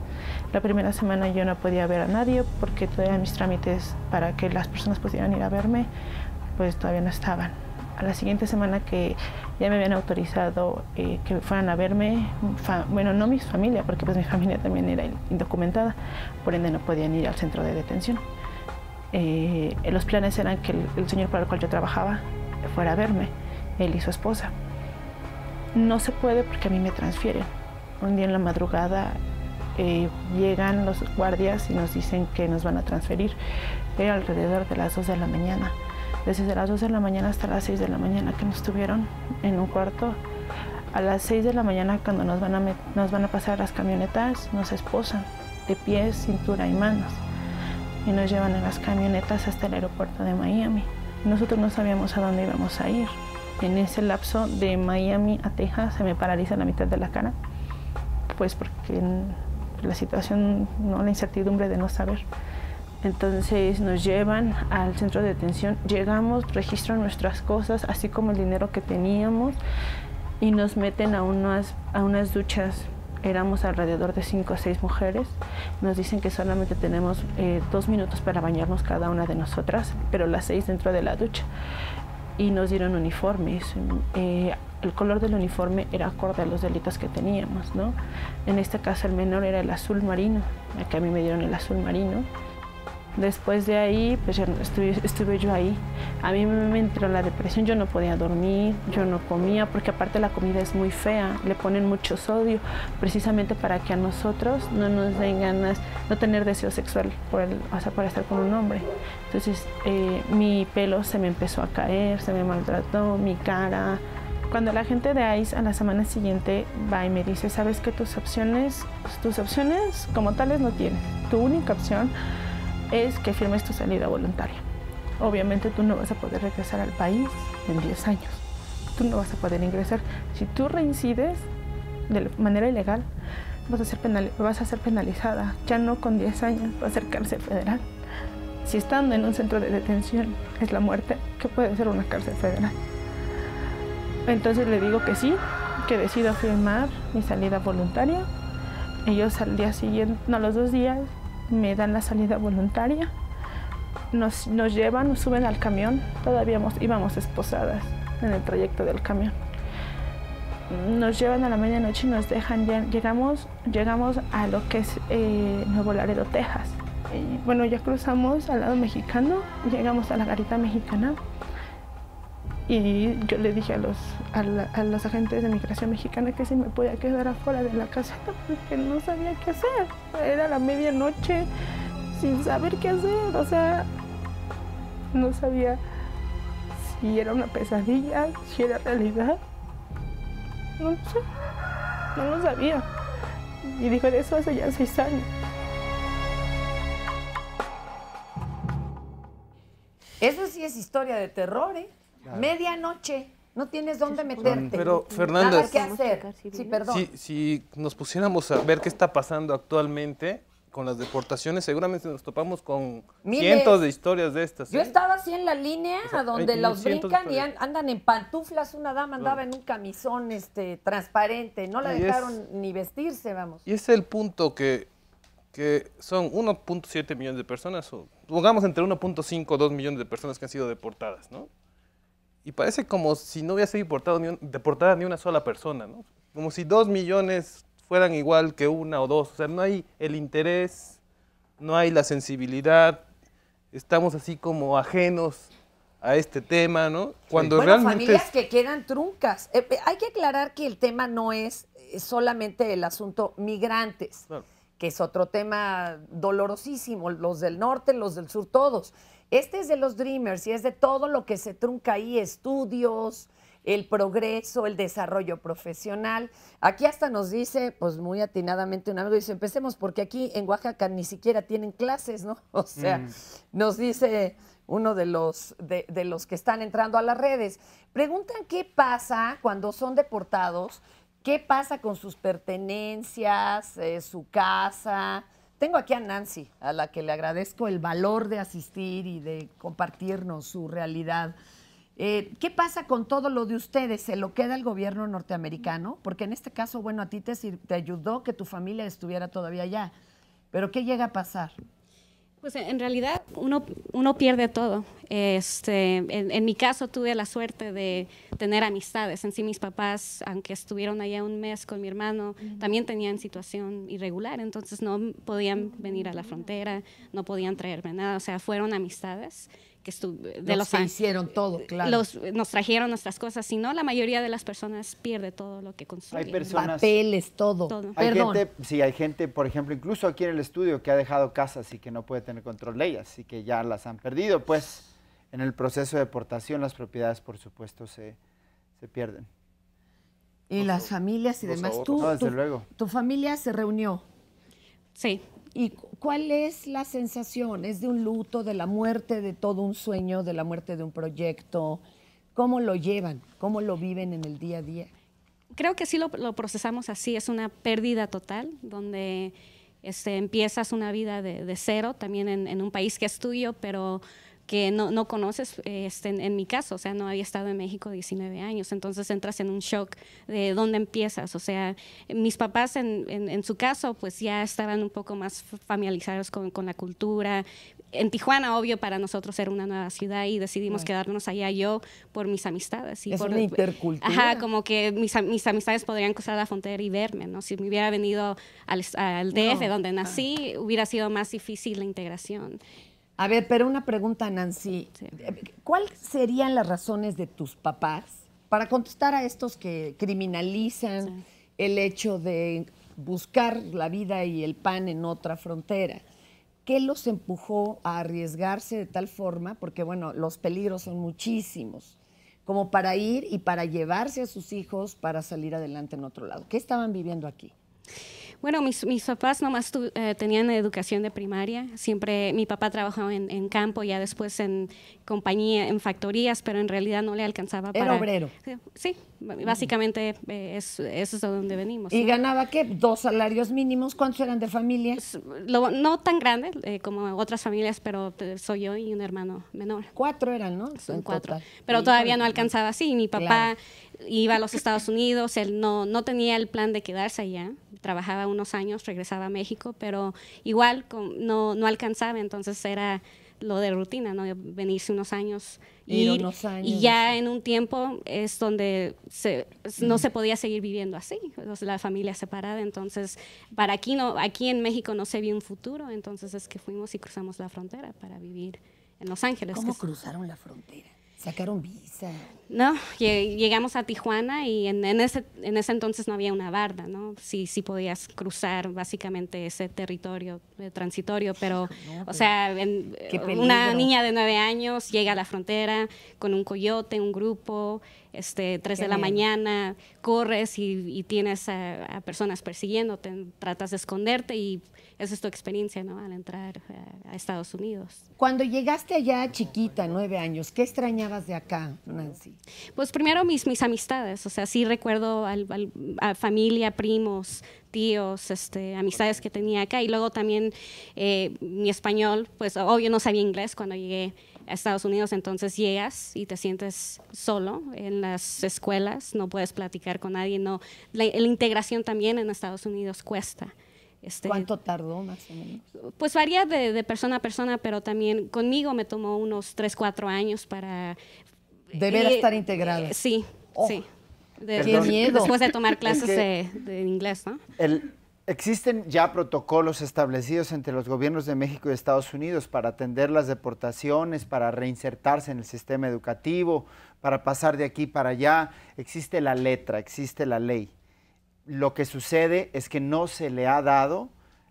La primera semana yo no podía ver a nadie porque todavía mis trámites para que las personas pudieran ir a verme, pues todavía no estaban. A la siguiente semana que ya me habían autorizado que fueran a verme, bueno, no mi familia, porque pues mi familia también era indocumentada, por ende no podían ir al centro de detención. Los planes eran que el señor para el cual yo trabajaba fuera a verme, él y su esposa. No se puede porque a mí me transfieren. Un día en la madrugada llegan los guardias y nos dicen que nos van a transferir. Era alrededor de las 2 de la mañana. Desde las 2 de la mañana hasta las 6 de la mañana que nos tuvieron en un cuarto. A las 6 de la mañana cuando nos van a pasar las camionetas, nos esposan de pies, cintura y manos. Y nos llevan en las camionetas hasta el aeropuerto de Miami. Nosotros no sabíamos a dónde íbamos a ir. En ese lapso de Miami a Texas se me paraliza la mitad de la cara, pues porque la situación, ¿no? La incertidumbre de no saber. Entonces nos llevan al centro de detención, llegamos, registran nuestras cosas, así como el dinero que teníamos, y nos meten a unas duchas. Éramos alrededor de 5 o 6 mujeres. Nos dicen que solamente tenemos 2 minutos para bañarnos cada una de nosotras, pero las 6 dentro de la ducha. Y nos dieron uniformes. El color del uniforme era acorde a los delitos que teníamos, ¿no? En este caso el menor era el azul marino, que a mí me dieron el azul marino. Después de ahí, pues ya estuve yo ahí. A mí me entró la depresión, yo no podía dormir, yo no comía, porque aparte la comida es muy fea, le ponen mucho sodio, precisamente para que a nosotros no nos den ganas, no tener deseo sexual por estar con un hombre. Entonces mi pelo se me empezó a caer, se me maltrató, mi cara. Cuando la gente de ICE a la semana siguiente va y me dice, sabes que tus opciones como tales no tienes, tu única opción es que firmes tu salida voluntaria. Obviamente tú no vas a poder regresar al país en 10 años. Tú no vas a poder ingresar. Si tú reincides de manera ilegal, vas a ser penalizada. Ya no con 10 años, va a ser cárcel federal. Si estando en un centro de detención es la muerte, ¿qué puede ser una cárcel federal? Entonces le digo que sí, que decido firmar mi salida voluntaria. Ellos al día siguiente, no, a los 2 días, me dan la salida voluntaria, nos llevan, nos suben al camión, todavía íbamos esposadas en el trayecto del camión. Nos llevan a la medianoche y nos dejan, llegamos a lo que es Nuevo Laredo, Texas. Y, bueno, ya cruzamos al lado mexicano, llegamos a la garita mexicana y yo le dije a los agentes de migración mexicana que si me podía quedar afuera de la caseta porque no sabía qué hacer. Era la medianoche sin saber qué hacer, o sea, no sabía si era una pesadilla, si era realidad. No lo sé, no lo sabía. Y dijo de eso hace ya 6 años. Eso sí es historia de terror, ¿eh? Claro. Medianoche, no tienes dónde meterte. Pero, Fernanda, nada que hacer. Sí, perdón. Si nos pusiéramos a ver qué está pasando actualmente con las deportaciones seguramente nos topamos con Miles. cientos de historias de estas. Yo estaba así en la línea, O sea, donde hay los cientos de brincan y andan en pantuflas. Una dama andaba en un camisón transparente, no la Y dejaron ni vestirse, vamos. Y ese es el punto que son 1.7 millones de personas, o pongamos entre 1.5 o 2 millones de personas que han sido deportadas, ¿no? Y parece como si no hubiese deportada ni una sola persona, ¿no? Como si 2 millones fueran igual que una o dos. O sea, no hay el interés, no hay la sensibilidad, estamos así como ajenos a este tema, ¿no? Cuando realmente familias que quedan truncas. Hay que aclarar que el tema no es solamente el asunto migrantes, Claro. que es otro tema dolorosísimo, los del norte, los del sur, todos. Este es de los Dreamers y es de todo lo que se trunca ahí, estudios, el progreso, el desarrollo profesional. Aquí hasta nos dice, pues muy atinadamente un amigo, dice, empecemos porque aquí en Oaxaca ni siquiera tienen clases, ¿no? O sea, nos dice uno de los que están entrando a las redes. Preguntan qué pasa cuando son deportados, qué pasa con sus pertenencias, su casa. Tengo aquí a Nancy, a la que le agradezco el valor de asistir y de compartirnos su realidad. ¿Qué pasa con todo lo de ustedes? ¿Se lo queda el gobierno norteamericano? Porque en este caso, bueno, a ti te ayudó que tu familia estuviera todavía allá. ¿Pero qué llega a pasar? Pues en realidad uno pierde todo. En mi caso tuve la suerte de tener amistades. En sí mis papás, aunque estuvieron allá un mes con mi hermano, también tenían situación irregular, entonces no podían venir a la frontera, no podían traerme nada. O sea, fueron amistades que hicieron todo, claro. Nos trajeron nuestras cosas, si no, la mayoría de las personas pierde todo lo que construyen. Hay personas, papeles, todo. Hay gente, sí, hay gente, por ejemplo, incluso aquí en el estudio, que ha dejado casas y que no puede tener control de ellas y que ya las han perdido. Pues en el proceso de deportación las propiedades, por supuesto, se pierden. Y las familias y demás. Desde luego. ¿Tu familia se reunió? Sí. ¿Y cuál es la sensación? ¿Es de un luto, de la muerte de todo un sueño, de la muerte de un proyecto? ¿Cómo lo llevan? ¿Cómo lo viven en el día a día? Creo que sí lo procesamos así, es una pérdida total, donde empiezas una vida de cero, también en un país que es tuyo, pero que no conoces, en mi caso, o sea, no había estado en México 19 años, entonces entras en un shock de dónde empiezas, o sea, mis papás en su caso, pues ya estaban un poco más familiarizados con la cultura. En Tijuana, obvio, para nosotros era una nueva ciudad y decidimos quedarnos allá yo por mis amistades. Y es una intercultura. Ajá, como que mis amistades podrían cruzar la frontera y verme, ¿no? Si me hubiera venido al DF, donde nací, hubiera sido más difícil la integración. A ver, pero una pregunta, Nancy. Sí. ¿Cuáles serían las razones de tus papás para contestar a estos que criminalizan el hecho de buscar la vida y el pan en otra frontera? ¿Qué los empujó a arriesgarse de tal forma? Porque, bueno, los peligros son muchísimos, como para ir y para llevarse a sus hijos para salir adelante en otro lado. ¿Qué estaban viviendo aquí? Bueno, mis papás nomás tenían educación de primaria. Siempre mi papá trabajaba en campo, ya después en compañía, en factorías, pero en realidad no le alcanzaba para... ¿Era obrero? Sí, básicamente eso es de donde venimos. ¿Y ¿no? ganaba qué? 2 salarios mínimos. ¿Cuántos eran de familia? No tan grande como otras familias, pero soy yo y un hermano menor. 4 eran, ¿no? Son 4. Pero todavía no alcanzaba así. Mi papá iba a los Estados Unidos, él no tenía el plan de quedarse allá. Trabajaba unos años, regresaba a México, pero igual no alcanzaba, entonces era lo de rutina, ¿no? Venirse unos años, ir y ya en un tiempo es donde no se podía seguir viviendo así, la familia separada, entonces aquí en México no se vio un futuro, entonces es que fuimos y cruzamos la frontera para vivir en Los Ángeles. ¿Cómo cruzaron la frontera? ¿Sacaron visa? No, llegamos a Tijuana y en ese entonces no había una barda, ¿no? Sí podías cruzar básicamente ese territorio transitorio, pero, o sea, una niña de 9 años llega a la frontera con un coyote, un grupo, 3 de la mañana, corres y tienes a personas persiguiéndote, tratas de esconderte y esa es tu experiencia, ¿no? Al entrar a Estados Unidos. Cuando llegaste allá chiquita, 9 años, ¿qué extrañabas de acá, Nancy? Pues primero mis amistades, o sea, sí recuerdo a familia, primos, tíos, amistades que tenía acá, y luego también mi español, pues obvio no sabía inglés cuando llegué a Estados Unidos, entonces llegas y te sientes solo en las escuelas, no puedes platicar con nadie, no, la integración también en Estados Unidos cuesta. ¿Cuánto tardó más o menos? Pues varía de persona a persona, pero también conmigo me tomó unos 3, 4 años para... Deber estar integrado. Sí, sí. ¡Qué miedo! Después de tomar clases de inglés, ¿no? Existen ya protocolos establecidos entre los gobiernos de México y Estados Unidos para atender las deportaciones, para reinsertarse en el sistema educativo, para pasar de aquí para allá. Existe la letra, existe la ley. Lo que sucede es que no se le ha dado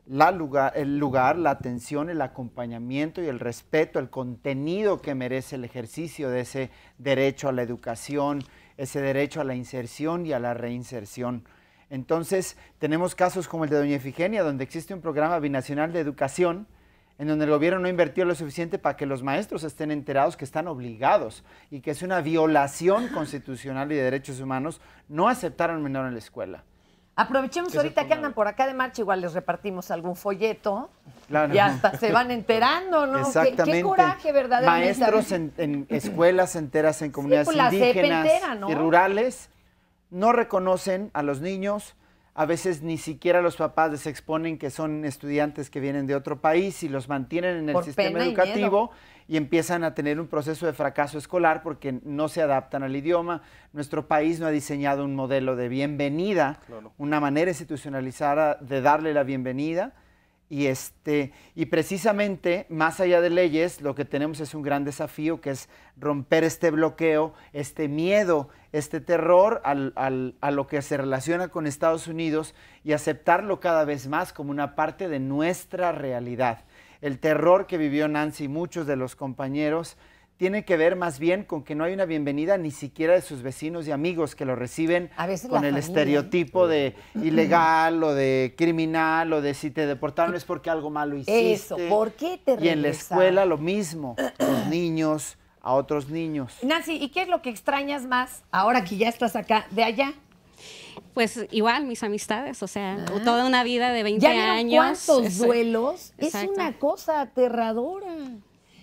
el lugar, la atención, el acompañamiento y el respeto, el contenido que merece el ejercicio de ese derecho a la educación, ese derecho a la inserción y a la reinserción. Entonces, tenemos casos como el de doña Efigenia, donde existe un programa binacional de educación, en donde el gobierno no invirtió lo suficiente para que los maestros estén enterados que están obligados y que es una violación constitucional y de derechos humanos no aceptar a un menor en la escuela. Aprovechemos ahorita que andan por acá de marcha, igual les repartimos algún folleto, claro. Y hasta se van enterando, ¿no? Exactamente. Qué coraje, verdaderamente. Maestros en escuelas enteras, en comunidades pues la indígenas entera, ¿no? y rurales, no reconocen a los niños, a veces ni siquiera los papás les exponen que son estudiantes que vienen de otro país y los mantienen en el sistema educativo y empiezan a tener un proceso de fracaso escolar porque no se adaptan al idioma. Nuestro país no ha diseñado un modelo de bienvenida, una manera institucionalizada de darle la bienvenida. Y precisamente, más allá de leyes, lo que tenemos es un gran desafío, que es romper este bloqueo, este miedo, este terror a lo que se relaciona con Estados Unidos y aceptarlo cada vez más como una parte de nuestra realidad. El terror que vivió Nancy y muchos de los compañeros tiene que ver más bien con que no hay una bienvenida ni siquiera de sus vecinos y amigos que lo reciben con el estereotipo de ilegal o de criminal o de si te deportaron es porque algo malo hiciste. Eso, ¿por qué te regresaron? Y en la escuela lo mismo, los niños a otros niños. Nancy, ¿y qué es lo que extrañas más ahora que ya estás acá, de allá? Pues igual, mis amistades, o sea, toda una vida de 20 años. ¿Cuántos duelos? Exacto. Es una cosa aterradora.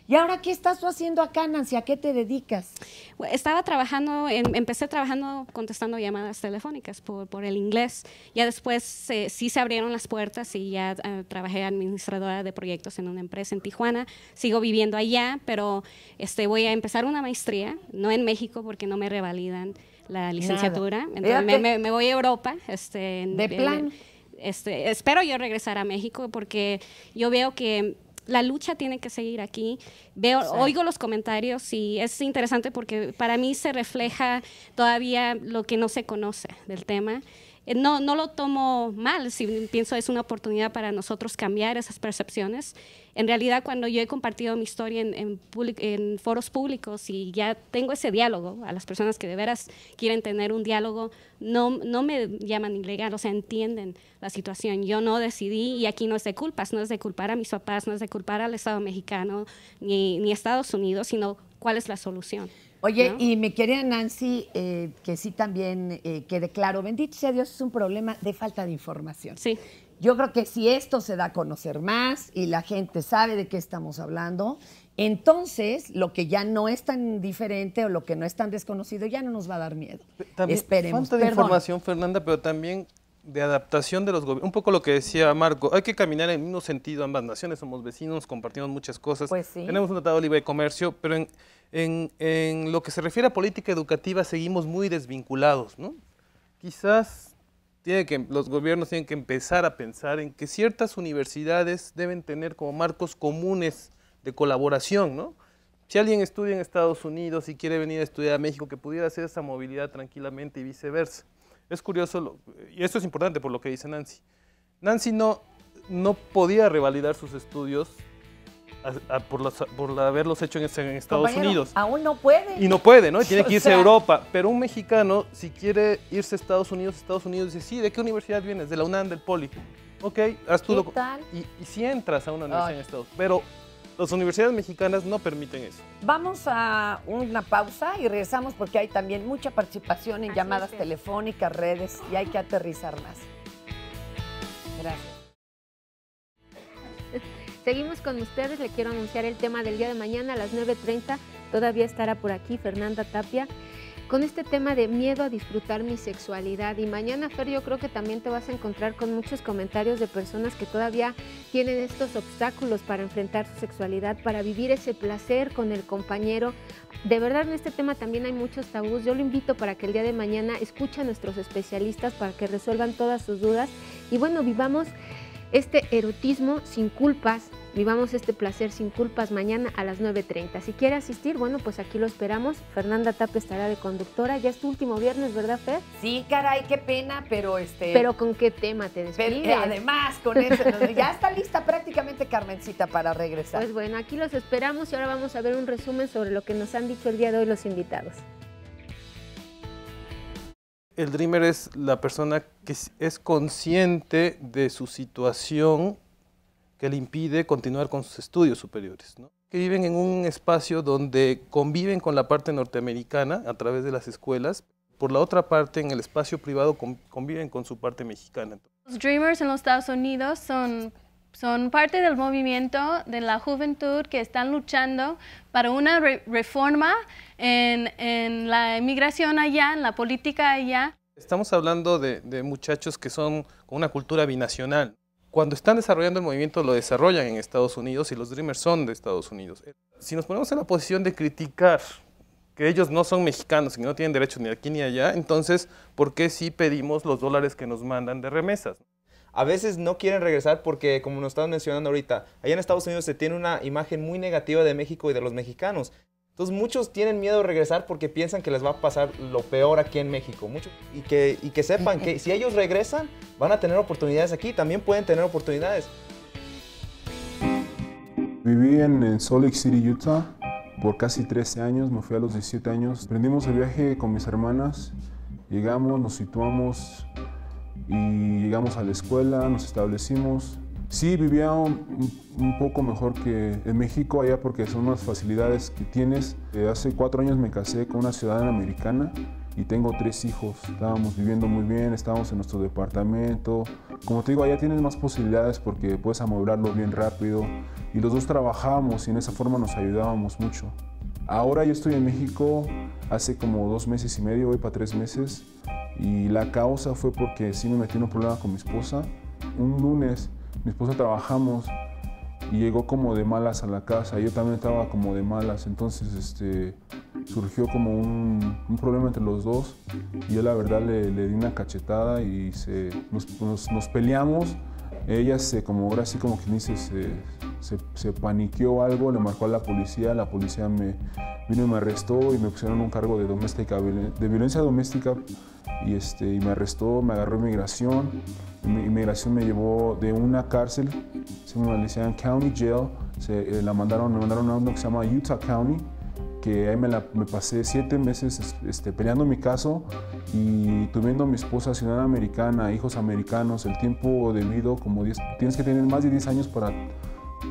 ¿Y ahora qué estás tú haciendo acá, Nancy? ¿A qué te dedicas? Estaba trabajando, empecé trabajando contestando llamadas telefónicas por el inglés. Ya después sí se abrieron las puertas y ya trabajé administradora de proyectos en una empresa en Tijuana. Sigo viviendo allá, pero voy a empezar una maestría, no en México porque no me revalidan la licenciatura. Nada. Entonces me voy a Europa. ¿De plan? Espero yo regresar a México porque yo veo que la lucha tiene que seguir aquí. Oigo los comentarios y es interesante porque para mí se refleja todavía lo que no se conoce del tema. No lo tomo mal, si pienso es una oportunidad para nosotros cambiar esas percepciones. En realidad, cuando yo he compartido mi historia en foros públicos y ya tengo ese diálogo, a las personas que de veras quieren tener un diálogo, no me llaman ilegal, o sea, entienden la situación. Yo no decidí, y aquí no es de culpas, no es de culpar a mis papás, no es de culpar al Estado mexicano, ni Estados Unidos, sino cuál es la solución. Oye, ¿no? Y me quería Nancy, que sí también quede claro, bendito sea Dios, es un problema de falta de información. Sí. Yo creo que si esto se da a conocer más y la gente sabe de qué estamos hablando, entonces lo que ya no es tan diferente o lo que no es tan desconocido ya no nos va a dar miedo. También esperemos. Falta de información, Fernanda, pero también de adaptación de los gobiernos. Un poco lo que decía Marco, hay que caminar en el mismo sentido, ambas naciones somos vecinos, compartimos muchas cosas. Pues sí. Tenemos un tratado de libre comercio, pero en lo que se refiere a política educativa seguimos muy desvinculados, ¿no? Quizás los gobiernos tienen que empezar a pensar en que ciertas universidades deben tener como marcos comunes de colaboración, ¿no? Si alguien estudia en Estados Unidos y quiere venir a estudiar a México, que pudiera hacer esa movilidad tranquilamente y viceversa. Es curioso, y esto es importante por lo que dice Nancy. Nancy no podía revalidar sus estudios por haberlos hecho en Estados Unidos. Aún no puede. Y no puede, ¿no? Y tiene que irse a Europa. Pero un mexicano, si quiere irse a Estados Unidos dice, sí, ¿de qué universidad vienes? De la UNAM, del Poli. Ok, haz tú ¿Qué tal? Y si entras a una universidad en Estados Unidos. Pero Las universidades mexicanas no permiten eso. Vamos a una pausa y regresamos porque hay también mucha participación en llamadas telefónicas, redes, y hay que aterrizar más. Gracias. Seguimos con ustedes, le quiero anunciar el tema del día de mañana a las 9:30, todavía estará por aquí Fernanda Tapia, con este tema de miedo a disfrutar mi sexualidad. Y mañana, Fer, yo creo que también te vas a encontrar con muchos comentarios de personas que todavía tienen estos obstáculos para enfrentar su sexualidad, para vivir ese placer con el compañero. De verdad, en este tema también hay muchos tabús. Yo lo invito para que el día de mañana escuche a nuestros especialistas para que resuelvan todas sus dudas. Y bueno, vivamos este erotismo sin culpas, vivamos este placer sin culpas mañana a las 9:30. Si quiere asistir, bueno, pues aquí lo esperamos. Fernanda Tapia estará de conductora. Ya es tu último viernes, ¿verdad, Fer? Sí, caray, qué pena, pero ¿Pero con qué tema te despides? Además, con eso, ya está lista prácticamente Carmencita para regresar. Pues bueno, aquí los esperamos y ahora vamos a ver un resumen sobre lo que nos han dicho el día de hoy los invitados. El dreamer es la persona que es consciente de su situación que le impide continuar con sus estudios superiores, ¿no? Que viven en un espacio donde conviven con la parte norteamericana a través de las escuelas, por la otra parte en el espacio privado conviven con su parte mexicana. Los Dreamers en los Estados Unidos son parte del movimiento de la juventud que están luchando para una reforma en la inmigración allá, en la política allá. Estamos hablando de muchachos que son con una cultura binacional. Cuando están desarrollando el movimiento lo desarrollan en Estados Unidos y los Dreamers son de Estados Unidos. Si nos ponemos en la posición de criticar que ellos no son mexicanos y que no tienen derechos ni aquí ni allá, entonces, ¿por qué sí pedimos los dólares que nos mandan de remesas? A veces no quieren regresar porque, como nos estaban mencionando ahorita, allá en Estados Unidos se tiene una imagen muy negativa de México y de los mexicanos. Entonces muchos tienen miedo de regresar porque piensan que les va a pasar lo peor aquí en México. Y que sepan que si ellos regresan, van a tener oportunidades aquí, también pueden tener oportunidades. Viví en Salt Lake City, Utah, por casi 13 años, me fui a los 17 años. Emprendimos el viaje con mis hermanas, llegamos, nos situamos y llegamos a la escuela, nos establecimos. Sí, vivía un poco mejor que en México, allá porque son unas facilidades que tienes. Hace 4 años me casé con una ciudadana americana y tengo 3 hijos. Estábamos viviendo muy bien, estábamos en nuestro departamento. Como te digo, allá tienes más posibilidades porque puedes amueblarlo bien rápido. Y los dos trabajábamos y en esa forma nos ayudábamos mucho. Ahora yo estoy en México hace como 2 meses y medio, voy para 3 meses. Y la causa fue porque sí me metí en un problema con mi esposa. Un lunes mi esposa trabajamos y llegó como de malas a la casa. Yo también estaba como de malas, entonces surgió como un problema entre los dos. Y yo la verdad le di una cachetada y nos peleamos. Ella como ahora sí como que dice, se paniqueó algo, le marcó a la policía me vino y me arrestó y me pusieron un cargo de violencia doméstica y me arrestó, me agarró inmigración. Inmigración me llevó de una cárcel, le decían County Jail, me mandaron a uno que se llama Utah County, que ahí me pasé 7 meses peleando mi caso y tuviendo a mi esposa ciudadana americana, hijos americanos, el tiempo debido, como tienes que tener más de 10 años para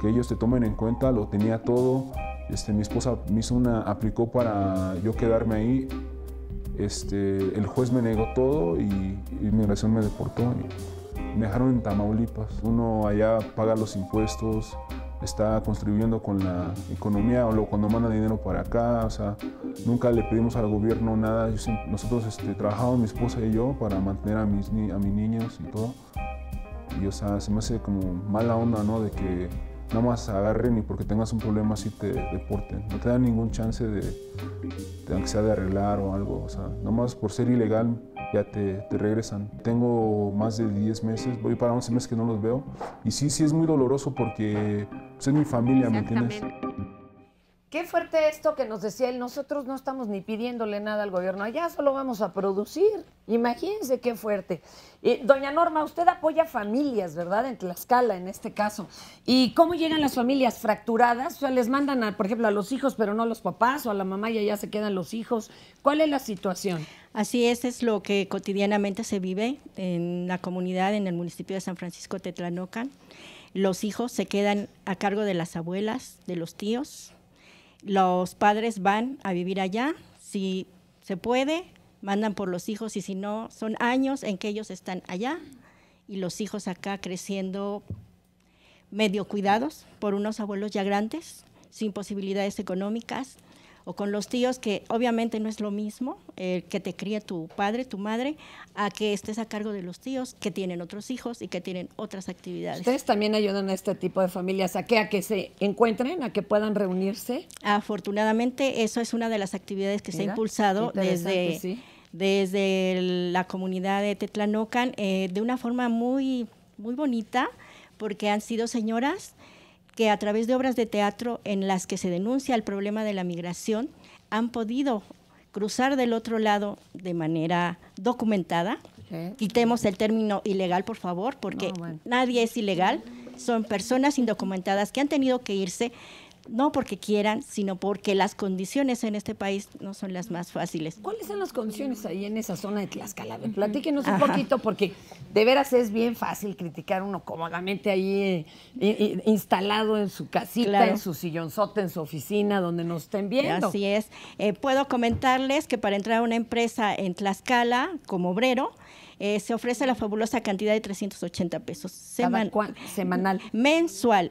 que ellos te tomen en cuenta, lo tenía todo. Mi esposa aplicó para yo quedarme ahí. El juez me negó todo y inmigración me deportó y me dejaron en Tamaulipas. Uno allá paga los impuestos, está contribuyendo con la economía o cuando manda dinero para acá, o sea, nunca le pedimos al gobierno nada. Nosotros trabajamos mi esposa y yo para mantener a mis niños y todo. Y o sea, se me hace como mala onda, ¿no? De que nada más agarren y porque tengas un problema así te deporten. No te dan ningún chance aunque sea de arreglar o algo. O sea, nada más por ser ilegal ya te regresan. Tengo más de 10 meses, voy para 11 meses que no los veo. Y sí es muy doloroso porque pues, es mi familia, ¿me entiendes? Qué fuerte esto que nos decía él, nosotros no estamos ni pidiéndole nada al gobierno, allá solo vamos a producir, imagínense qué fuerte. Doña Norma, usted apoya familias, ¿verdad? En Tlaxcala, en este caso. ¿Y cómo llegan las familias fracturadas? O sea, les mandan, por ejemplo, a los hijos, pero no a los papás, o a la mamá y allá se quedan los hijos. ¿Cuál es la situación? Así es lo que cotidianamente se vive en la comunidad, en el municipio de San Francisco Tetlanocan. los hijos se quedan a cargo de las abuelas, de los tíos. Los padres van a vivir allá, si se puede, mandan por los hijos, y si no, son años en que ellos están allá y los hijos acá creciendo medio cuidados por unos abuelos ya grandes, sin posibilidades económicas, o con los tíos, que obviamente no es lo mismo que te críe tu padre, tu madre, a que estés a cargo de los tíos que tienen otros hijos y que tienen otras actividades. ¿Ustedes también ayudan a este tipo de familias a que se encuentren, a que puedan reunirse? Afortunadamente, eso es una de las actividades que se ha impulsado desde la comunidad de Tetlanocan, de una forma muy, muy bonita, porque han sido señoras que a través de obras de teatro en las que se denuncia el problema de la migración han podido cruzar del otro lado de manera documentada. Quitemos el término ilegal, por favor, porque nadie es ilegal. Son personas indocumentadas que han tenido que irse, no porque quieran, sino porque las condiciones en este país no son las más fáciles. ¿Cuáles son las condiciones ahí en esa zona de Tlaxcala? Platíquenos un poquito, porque de veras es bien fácil criticar uno cómodamente ahí instalado en su casita, claro, en su sillonzote, en su oficina, donde nos estén viendo. Así es. Puedo comentarles que para entrar a una empresa en Tlaxcala como obrero, se ofrece la fabulosa cantidad de 380 pesos. ¿Semanal? Mensual.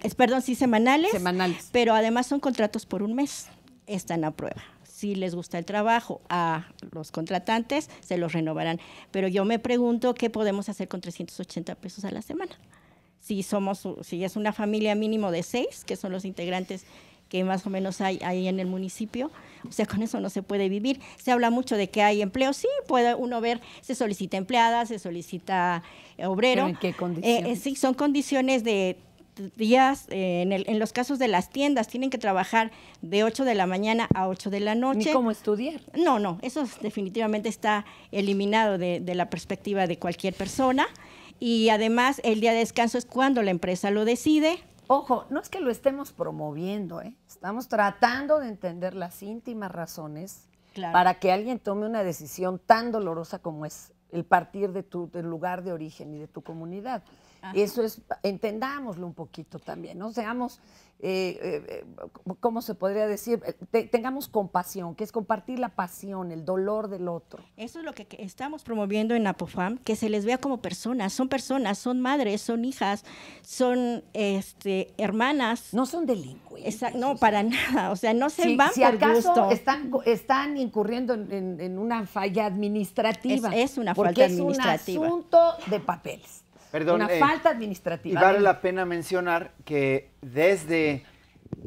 Semanales. Semanales. Pero además son contratos por un mes. Están a prueba. Si les gusta el trabajo a los contratantes, se los renovarán. Pero yo me pregunto qué podemos hacer con 380 pesos a la semana. Si es una familia mínimo de 6, que son los integrantes que más o menos hay ahí en el municipio, o sea, con eso no se puede vivir. Se habla mucho de que hay empleo, sí, puede uno ver, se solicita empleada, se solicita obrero. ¿Pero en qué condiciones? Sí, son condiciones de días, en los casos de las tiendas, tienen que trabajar de 8 de la mañana a 8 de la noche. ¿Ni cómo estudiar? No, eso definitivamente está eliminado de la perspectiva de cualquier persona, y además el día de descanso es cuando la empresa lo decide. Ojo, no es que lo estemos promoviendo, estamos tratando de entender las íntimas razones, claro, para que alguien tome una decisión tan dolorosa como es el partir de del lugar de origen y de tu comunidad. Ajá. Eso es, entendámoslo un poquito también, ¿no? Seamos, ¿cómo se podría decir? Tengamos compasión, que es compartir la pasión, el dolor del otro. Eso es lo que estamos promoviendo en Apofam, que se les vea como personas, son madres, son hijas, son hermanas. No son delincuentes. No, para nada, o sea, no se van si por acaso gusto. Están incurriendo en una falla administrativa. Es una falta administrativa. Porque es un asunto de papeles. Perdón, una falta administrativa. Y vale la pena mencionar que desde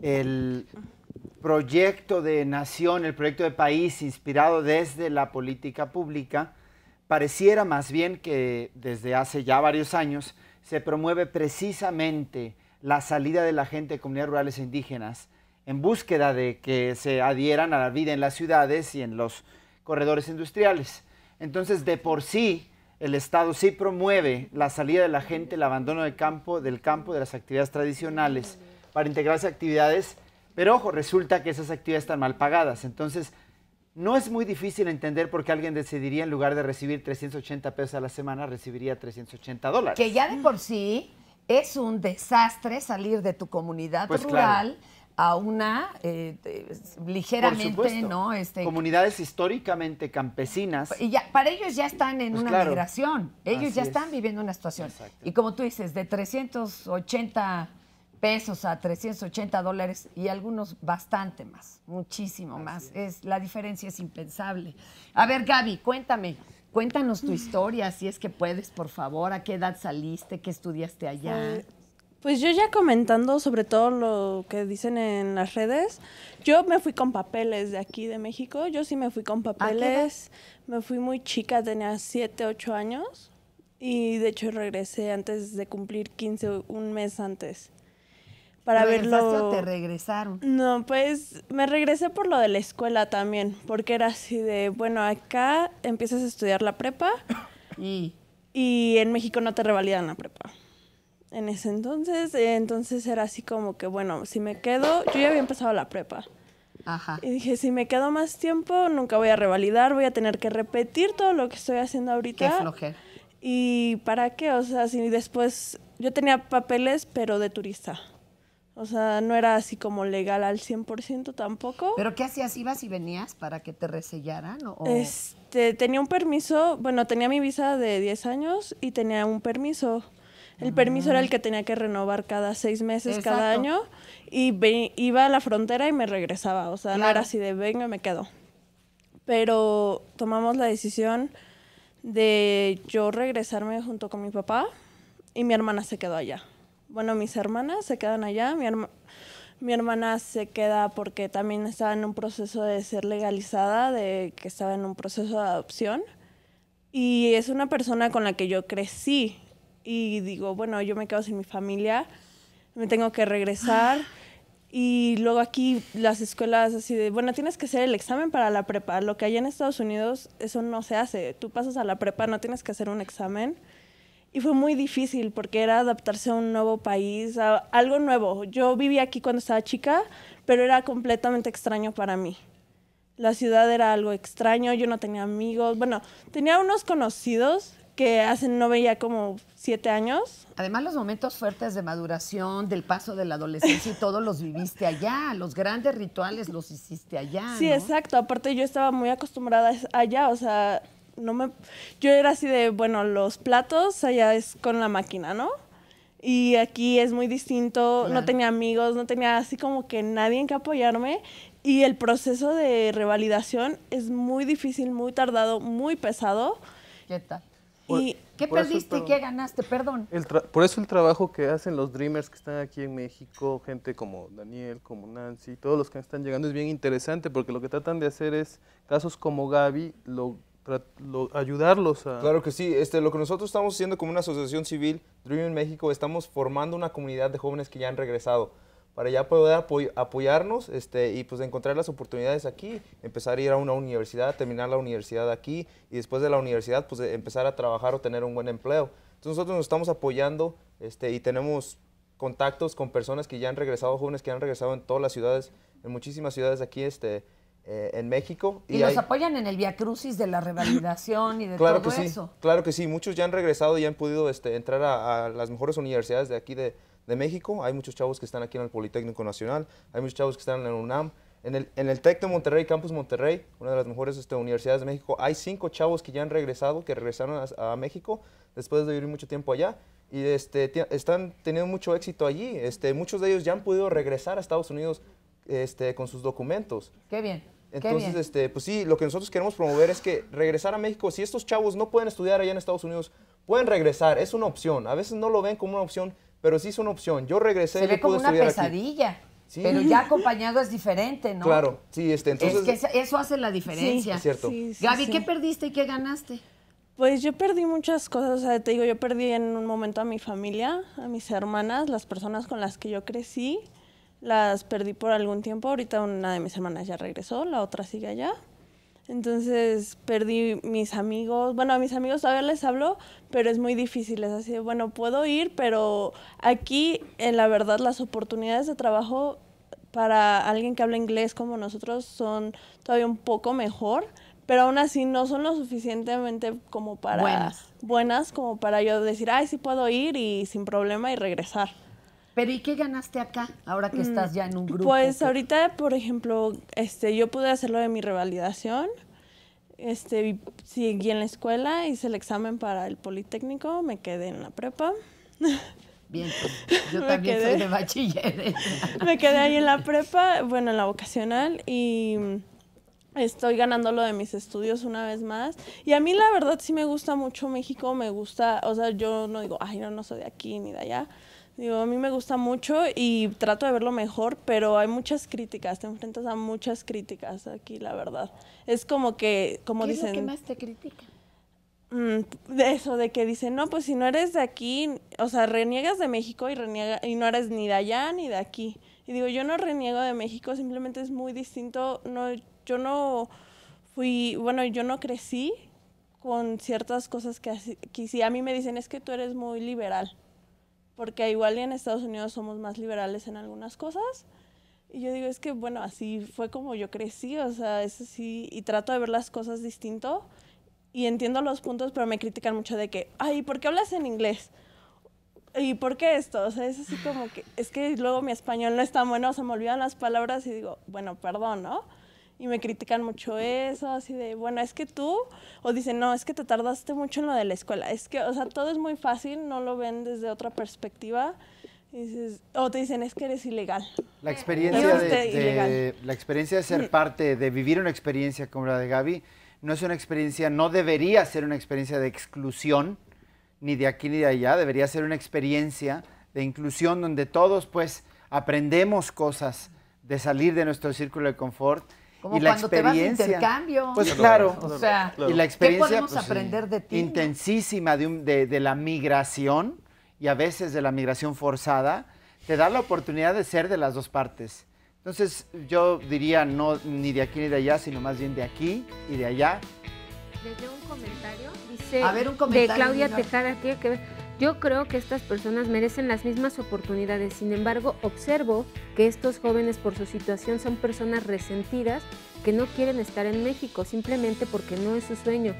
el proyecto de nación, el proyecto de país inspirado desde la política pública, pareciera más bien que desde hace ya varios años se promueve precisamente la salida de la gente de comunidades rurales e indígenas en búsqueda de que se adhieran a la vida en las ciudades y en los corredores industriales. Entonces, de por sí, el Estado sí promueve la salida de la gente, el abandono del campo, de las actividades tradicionales para integrarse a actividades, pero ojo, resulta que esas actividades están mal pagadas. Entonces, no es muy difícil entender por qué alguien decidiría, en lugar de recibir 380 pesos a la semana, recibiría $380. Que ya de por sí es un desastre salir de tu comunidad rural, claro, a una ligeramente, ¿no? Comunidades históricamente campesinas. Y ya, para ellos ya están en una migración. Ellos ya están viviendo una situación. Exacto. Y como tú dices, de 380 pesos a $380 y algunos bastante más, muchísimo más. La diferencia es impensable. A ver, Gaby, cuéntanos tu historia, si es que puedes, por favor. ¿A qué edad saliste? ¿Qué estudiaste allá? Pues yo ya comentando sobre todo lo que dicen en las redes, yo me fui con papeles de aquí de México, yo sí me fui con papeles, me fui muy chica, tenía 7, 8 años y de hecho regresé antes de cumplir 15, un mes antes. Para verlo. ¿O te regresaron? No, pues me regresé por lo de la escuela también, porque era así de, bueno, acá empiezas a estudiar la prepa y en México no te revalidan la prepa. En ese entonces era así como que, bueno, si me quedo, yo ya había empezado la prepa. Ajá. Y dije, si me quedo más tiempo, nunca voy a revalidar, voy a tener que repetir todo lo que estoy haciendo ahorita. Qué flojera. ¿Y para qué? O sea, si después yo tenía papeles, pero de turista. O sea, no era así como legal al 100% tampoco. ¿Pero qué hacías? ¿Ibas y venías para que te resellaran? Tenía un permiso, bueno, tenía mi visa de 10 años y tenía un permiso. El permiso era el que tenía que renovar cada 6 meses, Exacto. cada año. Y iba a la frontera y me regresaba. O sea, no era así de venga y me quedo. Pero tomamos la decisión de yo regresarme junto con mi papá y mi hermana se quedó allá. Bueno, mis hermanas se quedan allá, mi hermana se queda porque también estaba en un proceso de ser legalizada, de que estaba en un proceso de adopción. Y es una persona con la que yo crecí. Y digo, bueno, yo me quedo sin mi familia, me tengo que regresar. Y luego aquí las escuelas así de, bueno, tienes que hacer el examen para la prepa. Lo que hay en Estados Unidos, eso no se hace. Tú pasas a la prepa, no tienes que hacer un examen. Y fue muy difícil porque era adaptarse a un nuevo país, a algo nuevo. Yo vivía aquí cuando estaba chica, pero era completamente extraño para mí. La ciudad era algo extraño, yo no tenía amigos. Bueno, tenía unos conocidos que no veía como 7 años. Además, los momentos fuertes de maduración, del paso de la adolescencia y todo los viviste allá. Los grandes rituales los hiciste allá, Sí, ¿no? exacto. Aparte, yo estaba muy acostumbrada allá, o sea, yo era así de, bueno, los platos allá es con la máquina, ¿no? Y aquí es muy distinto, Claro. No tenía amigos, no tenía así como que nadie en que apoyarme. Y el proceso de revalidación es muy difícil, muy tardado, muy pesado. ¿Qué tal? Y ¿Qué perdiste y qué ganaste? Perdón. Por eso el trabajo que hacen los Dreamers que están aquí en México, gente como Daniel, como Nancy, todos los que están llegando, es bien interesante porque lo que tratan de hacer es, casos como Gaby, ayudarlos a... Claro que sí, lo que nosotros estamos haciendo como una asociación civil, Dream in México, estamos formando una comunidad de jóvenes que ya han regresado para ya poder apoyarnos y pues encontrar las oportunidades aquí, empezar a ir a una universidad, terminar la universidad aquí y después de la universidad pues empezar a trabajar o tener un buen empleo. Entonces nosotros nos estamos apoyando y tenemos contactos con personas que ya han regresado, jóvenes que han regresado en todas las ciudades, en muchísimas ciudades aquí en México. Y los apoyan en el viacrucis de la revalidación y de claro todo que sí, eso. Claro que sí, muchos ya han regresado y han podido entrar a las mejores universidades de aquí de México. Hay muchos chavos que están aquí en el Politécnico Nacional, hay muchos chavos que están en el UNAM, en el TEC de Monterrey, Campus Monterrey, una de las mejores universidades de México. Hay 5 chavos que ya han regresado, que regresaron a México después de vivir mucho tiempo allá y están teniendo mucho éxito allí. Muchos de ellos ya han podido regresar a Estados Unidos con sus documentos. Qué bien. Entonces, pues sí, lo que nosotros queremos promover es que regresar a México, si estos chavos no pueden estudiar allá en Estados Unidos, pueden regresar, es una opción. A veces no lo ven como una opción, pero sí es una opción. Yo regresé, Se ve como una pesadilla, sí. Pero ya acompañado es diferente, ¿no? Claro, sí, entonces... Es que eso hace la diferencia. Sí, es cierto. Sí, Gaby, ¿qué perdiste y qué ganaste? Pues yo perdí muchas cosas, o sea, te digo, yo perdí en un momento a mi familia, a mis hermanas, las personas con las que yo crecí. Las perdí por algún tiempo. Ahorita una de mis hermanas ya regresó, la otra sigue allá. Entonces perdí mis amigos. Bueno, a mis amigos todavía les hablo, pero es muy difícil. Es así, bueno, puedo ir, pero aquí, la verdad, las oportunidades de trabajo para alguien que habla inglés como nosotros son todavía un poco mejor, pero aún así no son lo suficientemente como para... Buenas como para yo decir, ay, sí puedo ir y sin problema y regresar. Pero ¿y qué ganaste acá, ahora que estás ya en un grupo? Pues ahorita, por ejemplo, yo pude hacerlo de mi revalidación, seguí en la escuela, hice el examen para el Politécnico, me quedé en la prepa. Bien, pues, yo también soy de bachiller. Me quedé ahí en la prepa, bueno, en la vocacional, y estoy ganando lo de mis estudios una vez más. Y a mí la verdad sí me gusta mucho México, me gusta, o sea, yo no digo, ay, no soy de aquí ni de allá. Digo, a mí me gusta mucho y trato de verlo mejor, pero hay muchas críticas, te enfrentas a muchas críticas aquí, la verdad. Es como que, como dicen... ¿Qué es lo que más te critica? De eso, de que dicen, no, pues si no eres de aquí, o sea, reniegas de México y no eres ni de allá ni de aquí. Y digo, yo no reniego de México, simplemente es muy distinto. Yo no crecí con ciertas cosas que sí, a mí me dicen, es que tú eres muy liberal. Porque igual en Estados Unidos somos más liberales en algunas cosas. Y yo digo, es que bueno, así fue como yo crecí, o sea, es así, y trato de ver las cosas distinto. y entiendo los puntos, pero me critican mucho de que, ay, ¿por qué hablas en inglés? ¿Y por qué esto? O sea, es así como que, es que luego mi español no es tan bueno, se me olvidan las palabras y digo, bueno, perdón, ¿no? Y me critican mucho eso, así de, bueno, es que tú, o dicen, no, es que te tardaste mucho en lo de la escuela. Es que, o sea, todo es muy fácil, no lo ven desde otra perspectiva. Y dices, o te dicen, es que eres ilegal. La experiencia la experiencia de ser parte, de vivir una experiencia como la de Gaby, no es una experiencia, no debería ser una experiencia de exclusión, ni de aquí ni de allá, debería ser una experiencia de inclusión donde todos pues aprendemos cosas de salir de nuestro círculo de confort. Como y la cuando te vas de intercambio. Pues claro, o sea, y la experiencia, ¿qué podemos aprender de ti? Intensísima de la migración, y a veces de la migración forzada, te da la oportunidad de ser de las dos partes. Entonces yo diría no ni de aquí ni de allá, sino más bien de aquí y de allá. Desde un comentario, dice a ver, un comentario de Claudia Tejada, tiene que ver. Yo creo que estas personas merecen las mismas oportunidades, sin embargo, observo que estos jóvenes por su situación son personas resentidas que no quieren estar en México simplemente porque no es su sueño.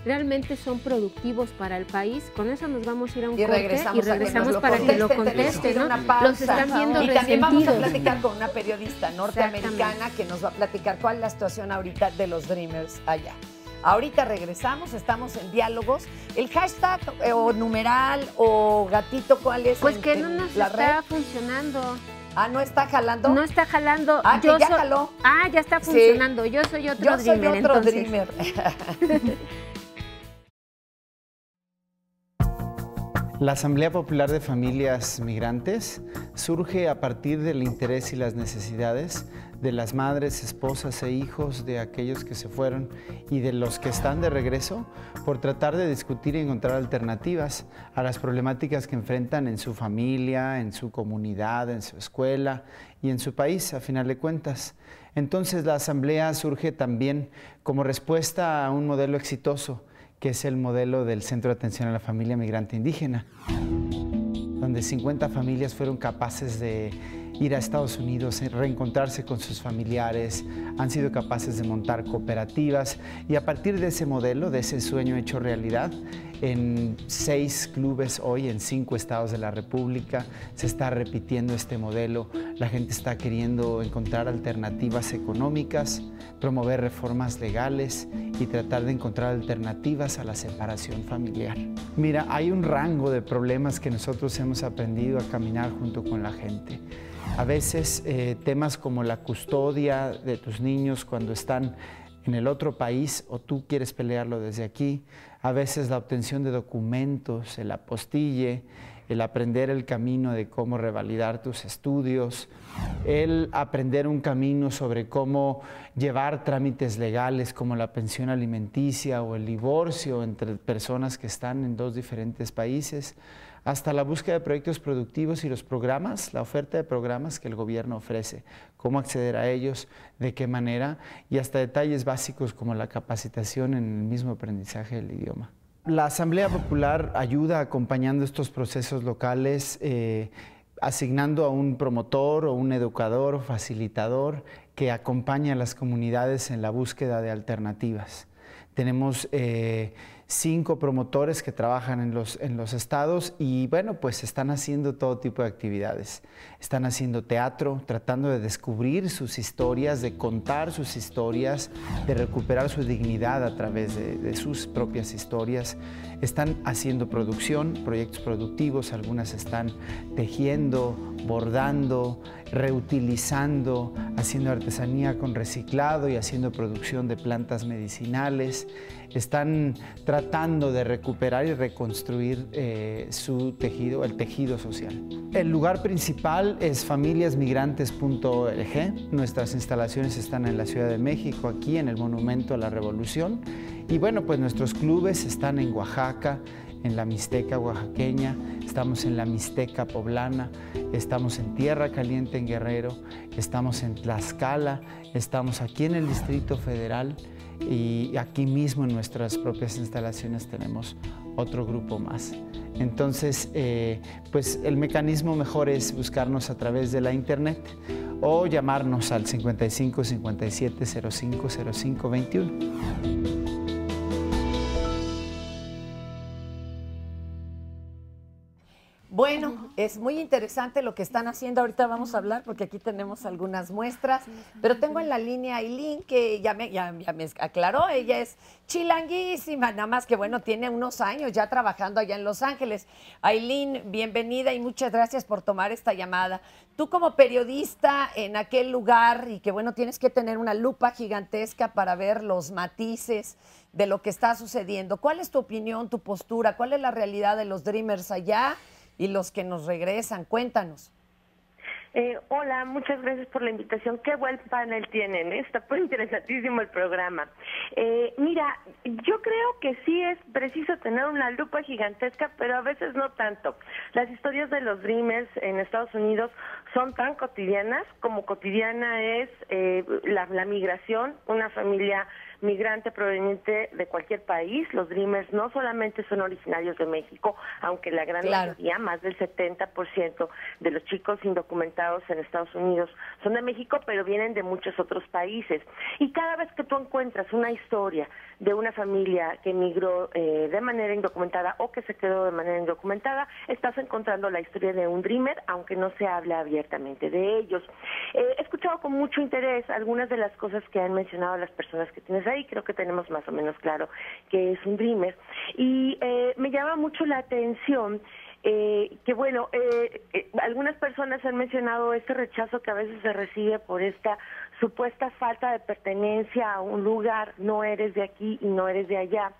Realmente son productivos para el país. Con eso nos vamos a ir a un corte y regresamos para que lo conteste, ¿no? Los están viendo resentidos. Y también vamos a platicar con una periodista norteamericana que nos va a platicar cuál es la situación ahorita de los Dreamers allá. Ahorita regresamos, estamos en diálogos. El hashtag o numeral o gatito, ¿cuál es? Pues que no nos está funcionando. Ah, ¿no está jalando? No está jalando. Ah, que ya jaló. Ah, ya está funcionando. Sí. Yo soy otro Dreamer. Yo soy otro Dreamer. La Asamblea Popular de Familias Migrantes surge a partir del interés y las necesidades de las madres, esposas e hijos de aquellos que se fueron y de los que están de regreso por tratar de discutir y encontrar alternativas a las problemáticas que enfrentan en su familia, en su comunidad, en su escuela y en su país, a final de cuentas. Entonces la Asamblea surge también como respuesta a un modelo exitoso, que es el modelo del Centro de Atención a la Familia Migrante Indígena, donde 50 familias fueron capaces de ir a Estados Unidos, reencontrarse con sus familiares, han sido capaces de montar cooperativas y a partir de ese modelo, de ese sueño hecho realidad, en 6 clubes hoy, en 5 estados de la República, se está repitiendo este modelo. La gente está queriendo encontrar alternativas económicas, promover reformas legales y tratar de encontrar alternativas a la separación familiar. Mira, hay un rango de problemas que nosotros hemos aprendido a caminar junto con la gente. A veces temas como la custodia de tus niños cuando están en el otro país o tú quieres pelearlo desde aquí, a veces la obtención de documentos, el apostille, el aprender el camino de cómo revalidar tus estudios, el aprender un camino sobre cómo llevar trámites legales como la pensión alimenticia o el divorcio entre personas que están en 2 diferentes países, hasta la búsqueda de proyectos productivos y los programas, la oferta de programas que el gobierno ofrece, cómo acceder a ellos, de qué manera, y hasta detalles básicos como la capacitación en el mismo aprendizaje del idioma. La Asamblea Popular ayuda acompañando estos procesos locales, asignando a un promotor o un educador o facilitador que acompaña a las comunidades en la búsqueda de alternativas. Tenemos 5 promotores que trabajan en los estados y bueno, pues están haciendo todo tipo de actividades. Están haciendo teatro, tratando de descubrir sus historias, de contar sus historias, de recuperar su dignidad a través de sus propias historias. Están haciendo producción, proyectos productivos, algunas están tejiendo, bordando, reutilizando, haciendo artesanía con reciclado y haciendo producción de plantas medicinales. Están tratando de recuperar y reconstruir su tejido, el tejido social. El lugar principal es familiasmigrantes.org. Nuestras instalaciones están en la Ciudad de México, aquí en el Monumento a la Revolución. Y bueno, pues nuestros clubes están en Oaxaca, en la Mixteca oaxaqueña, estamos en la Mixteca poblana, estamos en Tierra Caliente en Guerrero, estamos en Tlaxcala, estamos aquí en el Distrito Federal y aquí mismo en nuestras propias instalaciones tenemos otro grupo más. Entonces, pues el mecanismo mejor es buscarnos a través de la internet o llamarnos al 55 57 05 05 21. Bueno, es muy interesante lo que están haciendo. Ahorita vamos a hablar porque aquí tenemos algunas muestras. Pero tengo en la línea a Aileen, que ya me aclaró. Ella es chilanguísima, nada más que, bueno, tiene unos años ya trabajando allá en Los Ángeles. Aileen, bienvenida y muchas gracias por tomar esta llamada. Tú como periodista en aquel lugar y que, bueno, tienes que tener una lupa gigantesca para ver los matices de lo que está sucediendo. ¿Cuál es tu opinión, tu postura? ¿Cuál es la realidad de los Dreamers allá y los que nos regresan? Cuéntanos. Hola, muchas gracias por la invitación. Qué buen panel tienen, ¿eh? Está muy interesantísimo el programa. Mira, yo creo que sí es preciso tener una lupa gigantesca, pero a veces no tanto. Las historias de los Dreamers en Estados Unidos son tan cotidianas como cotidiana es la migración, una familia migrante proveniente de cualquier país. Los Dreamers no solamente son originarios de México, aunque la gran mayoría, más del 70% de los chicos indocumentados en Estados Unidos son de México, pero vienen de muchos otros países. Y cada vez que tú encuentras una historia de una familia que emigró de manera indocumentada o que se quedó de manera indocumentada, estás encontrando la historia de un Dreamer, aunque no se hable abiertamente de ellos. He escuchado con mucho interés algunas de las cosas que han mencionado las personas que tienes ahí. Creo que tenemos más o menos claro que es un Dreamer. Y me llama mucho la atención que, bueno, algunas personas han mencionado este rechazo que a veces se recibe por esta supuesta falta de pertenencia a un lugar. No eres de aquí y no eres de allá.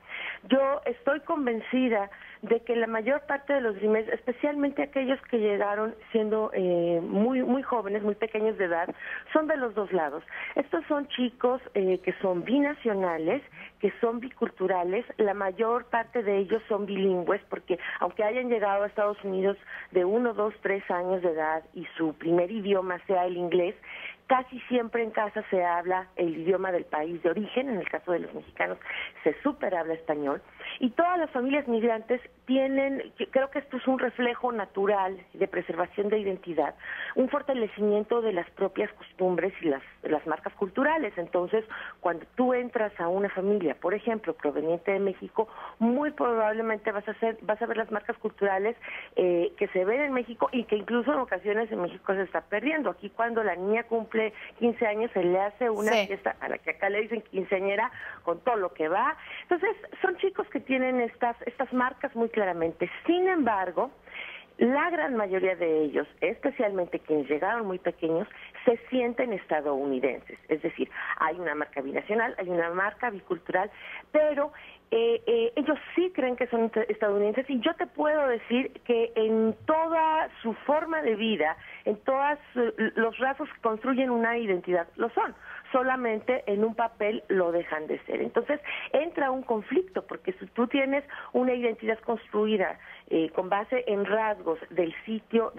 Yo estoy convencida de que la mayor parte de los Dreamers, especialmente aquellos que llegaron siendo muy jóvenes, muy pequeños de edad, son de los dos lados. Estos son chicos que son binacionales, que son biculturales. La mayor parte de ellos son bilingües, porque aunque hayan llegado a Estados Unidos de 1, 2, 3 años de edad y su primer idioma sea el inglés, casi siempre en casa se habla el idioma del país de origen. En el caso de los mexicanos se súper habla español, y todas las familias migrantes tienen, creo que esto es un reflejo natural de preservación de identidad, un fortalecimiento de las propias costumbres y las marcas culturales. Entonces, cuando tú entras a una familia, por ejemplo, proveniente de México, muy probablemente vas a ver las marcas culturales que se ven en México y que incluso en ocasiones en México se está perdiendo. Aquí, cuando la niña cumple 15 años, se le hace una fiesta a la que acá le dicen quinceañera, con todo lo que va. Entonces, son chicos que tienen estas marcas muy claramente. Sin embargo, la gran mayoría de ellos, especialmente quienes llegaron muy pequeños, se sienten estadounidenses. Es decir, hay una marca binacional, hay una marca bicultural, pero ellos sí creen que son estadounidenses, y yo te puedo decir que en toda su forma de vida, en todos los rasgos que construyen una identidad, lo son. Solamente en un papel lo dejan de ser. Entonces entra un conflicto, porque si tú tienes una identidad construida con base en rasgos del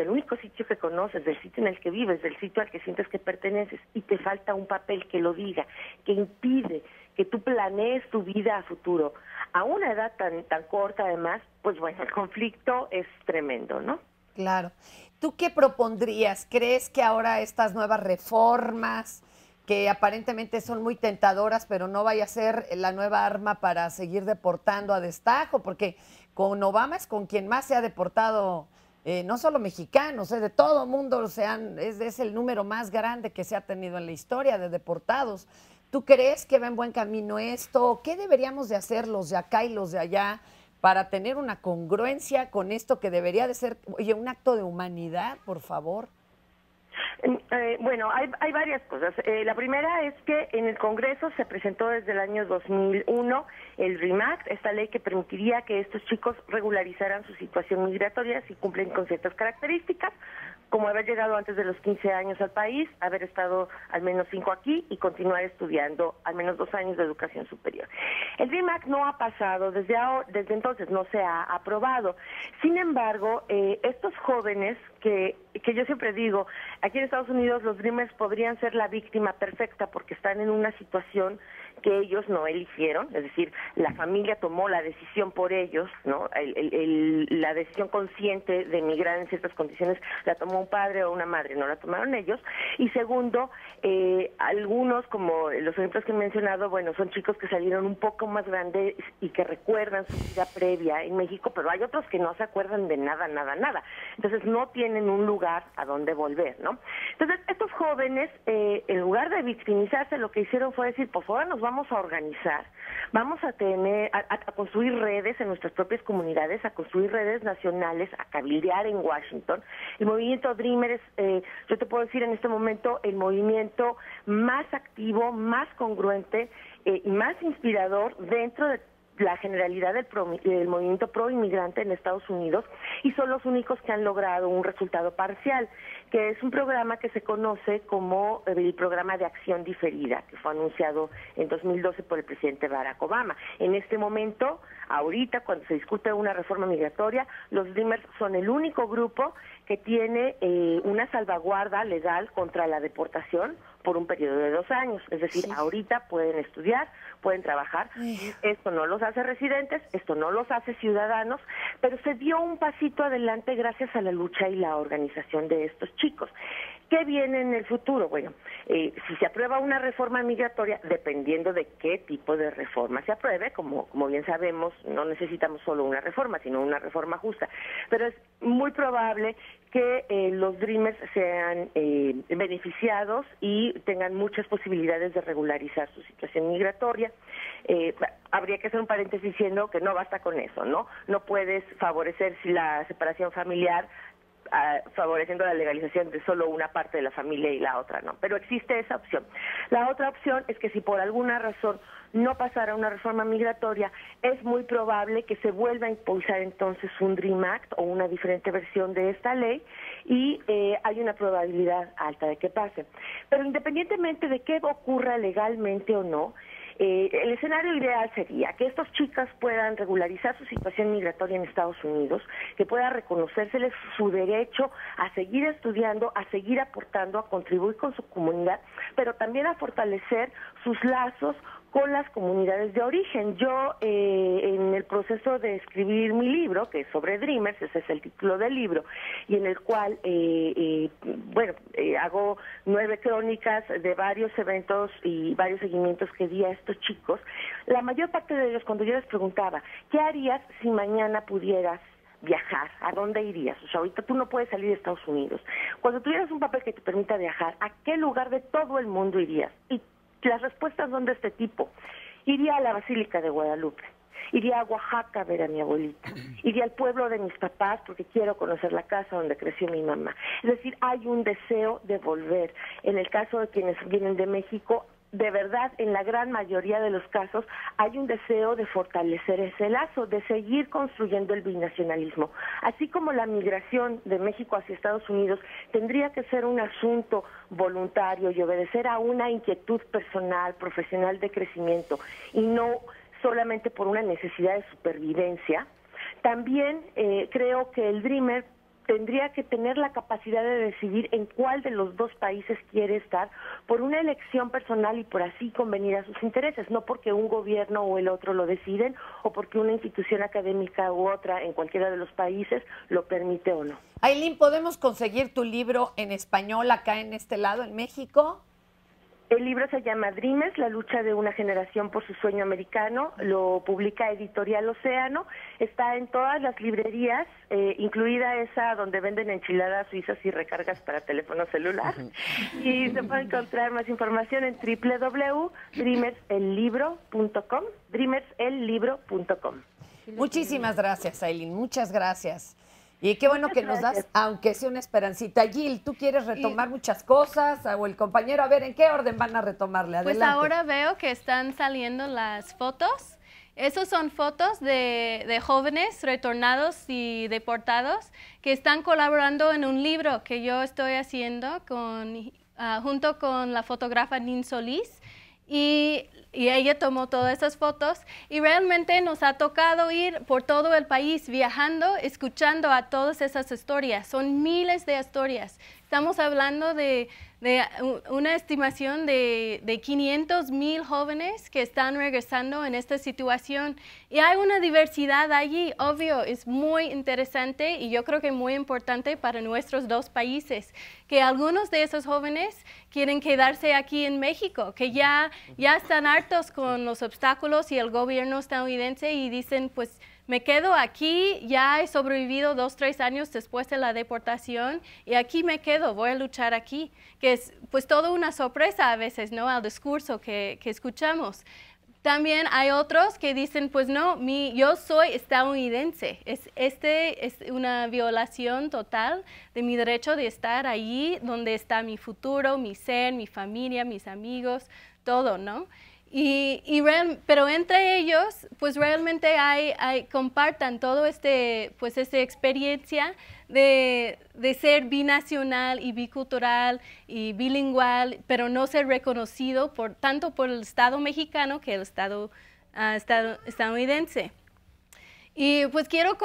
único sitio que conoces, del sitio en el que vives, del sitio al que sientes que perteneces, y te falta un papel que lo diga, que impide que tú planees tu vida a futuro, a una edad tan corta además, pues bueno, el conflicto es tremendo, ¿no? Claro. ¿Tú qué propondrías? ¿Crees que ahora estas nuevas reformas, que aparentemente son muy tentadoras, pero no vaya a ser la nueva arma para seguir deportando a destajo? Porque con Obama es con quien más se ha deportado, no solo mexicanos, de todo mundo, es el número más grande que se ha tenido en la historia de deportados. ¿Tú crees que va en buen camino esto? ¿Qué deberíamos de hacer los de acá y los de allá para tener una congruencia con esto que debería de ser, oye, un acto de humanidad, por favor? Bueno, hay varias cosas. La primera es que en el Congreso se presentó desde el año 2001 el DREAM Act, esta ley que permitiría que estos chicos regularizaran su situación migratoria si cumplen con ciertas características, como haber llegado antes de los 15 años al país, haber estado al menos 5 aquí y continuar estudiando al menos 2 años de educación superior. El DREAM Act no ha pasado, desde entonces no se ha aprobado. Sin embargo, estos jóvenes que yo siempre digo, aquí en Estados Unidos los Dreamers podrían ser la víctima perfecta porque están en una situación que ellos no eligieron, es decir, la familia tomó la decisión por ellos, ¿no? La decisión consciente de emigrar en ciertas condiciones la tomó un padre o una madre, no la tomaron ellos. Y segundo, algunos, como los ejemplos que he mencionado, bueno, son chicos que salieron un poco más grandes y que recuerdan su vida previa en México, pero hay otros que no se acuerdan de nada. Entonces no tienen un lugar a donde volver, ¿no? Entonces estos jóvenes, en lugar de victimizarse, lo que hicieron fue decir, pues ahora nos vamos a organizar, vamos a construir redes en nuestras propias comunidades, a construir redes nacionales, a cabildear en Washington. El movimiento Dreamer es, yo te puedo decir en este momento, el movimiento más activo, más congruente y más inspirador dentro de la generalidad del movimiento pro inmigrante en Estados Unidos, y son los únicos que han logrado un resultado parcial, que es un programa que se conoce como el programa de acción diferida, que fue anunciado en 2012 por el presidente Barack Obama. En este momento, ahorita, cuando se discute una reforma migratoria, los Dreamers son el único grupo que tiene una salvaguarda legal contra la deportación por un periodo de 2 años. Es decir, ahorita pueden estudiar, pueden trabajar. Esto no los hace residentes, esto no los hace ciudadanos, pero se dio un pasito adelante gracias a la lucha y la organización de estos chicos. ¿Qué viene en el futuro? Bueno, si se aprueba una reforma migratoria, dependiendo de qué tipo de reforma se apruebe, como bien sabemos, no necesitamos solo una reforma, sino una reforma justa, pero es muy probable que los Dreamers sean beneficiados y tengan muchas posibilidades de regularizar su situación migratoria. Habría que hacer un paréntesis diciendo que no basta con eso, ¿no? No puedes favorecer la separación familiar favoreciendo la legalización de solo una parte de la familia y la otra no, pero existe esa opción. La otra opción es que si por alguna razón no pasara una reforma migratoria, es muy probable que se vuelva a impulsar entonces un Dream Act o una diferente versión de esta ley, y hay una probabilidad alta de que pase. Pero independientemente de que ocurra legalmente o no, el escenario ideal sería que estas chicas puedan regularizar su situación migratoria en Estados Unidos, que pueda reconocérseles su derecho a seguir estudiando, a seguir aportando, a contribuir con su comunidad, pero también a fortalecer sus lazos con las comunidades de origen. Yo, en el proceso de escribir mi libro, que es sobre Dreamers, ese es el título del libro, y en el cual, hago 9 crónicas de varios eventos y varios seguimientos que di a estos chicos, la mayor parte de ellos, cuando yo les preguntaba, ¿qué harías si mañana pudieras viajar? ¿A dónde irías? O sea, ahorita tú no puedes salir de Estados Unidos. Cuando tuvieras un papel que te permita viajar, ¿a qué lugar de todo el mundo irías? Y las respuestas son de este tipo. Iría a la Basílica de Guadalupe, iría a Oaxaca a ver a mi abuelita, iría al pueblo de mis papás porque quiero conocer la casa donde creció mi mamá. Es decir, hay un deseo de volver. En el caso de quienes vienen de México, de verdad, en la gran mayoría de los casos, hay un deseo de fortalecer ese lazo, de seguir construyendo el binacionalismo. Así como la migración de México hacia Estados Unidos tendría que ser un asunto voluntario y obedecer a una inquietud personal, profesional de crecimiento, y no solamente por una necesidad de supervivencia, también creo que el Dreamer tendría que tener la capacidad de decidir en cuál de los dos países quiere estar por una elección personal y por así convenir a sus intereses, no porque un gobierno o el otro lo deciden o porque una institución académica u otra en cualquiera de los países lo permite o no. Ailín, ¿podemos conseguir tu libro en español acá en este lado, en México? El libro se llama Dreamers, la lucha de una generación por su sueño americano. Lo publica Editorial Océano. Está en todas las librerías, incluida esa donde venden enchiladas suizas y recargas para teléfono celular. Y se puede encontrar más información en www.dreamersellibro.com, dreamersellibro.com. Muchísimas gracias, Ailín, muchas gracias. Y qué bueno que nos das, aunque sea una esperancita. Gil, ¿tú quieres retomar muchas cosas? O el compañero, a ver, ¿en qué orden van a retomarle? Adelante. Pues ahora veo que están saliendo las fotos. Esas son fotos de jóvenes retornados y deportados que están colaborando en un libro que yo estoy haciendo junto con la fotógrafa Nin Solís. Y ella tomó todas esas fotos y realmente nos ha tocado ir por todo el país viajando, escuchando a todas esas historias. Son miles de historias. Estamos hablando de una estimación de 500,000 jóvenes que están regresando en esta situación. Y hay una diversidad allí, obvio, es muy interesante y yo creo que muy importante para nuestros dos países, que algunos de esos jóvenes quieren quedarse aquí en México, que ya están hartos con los obstáculos y el gobierno estadounidense y dicen, pues, me quedo aquí, ya he sobrevivido 2, 3 años después de la deportación y aquí me quedo, voy a luchar aquí, que es pues toda una sorpresa a veces, ¿no?, al discurso que escuchamos. También hay otros que dicen, pues no, yo soy estadounidense, es una violación total de mi derecho de estar allí donde está mi futuro, mi ser, mi familia, mis amigos, todo, ¿no? Pero entre ellos, pues realmente compartan todo pues esta experiencia de ser binacional y bicultural y bilingüal, pero no ser reconocido tanto por el Estado mexicano que el Estado estadounidense. Y pues quiero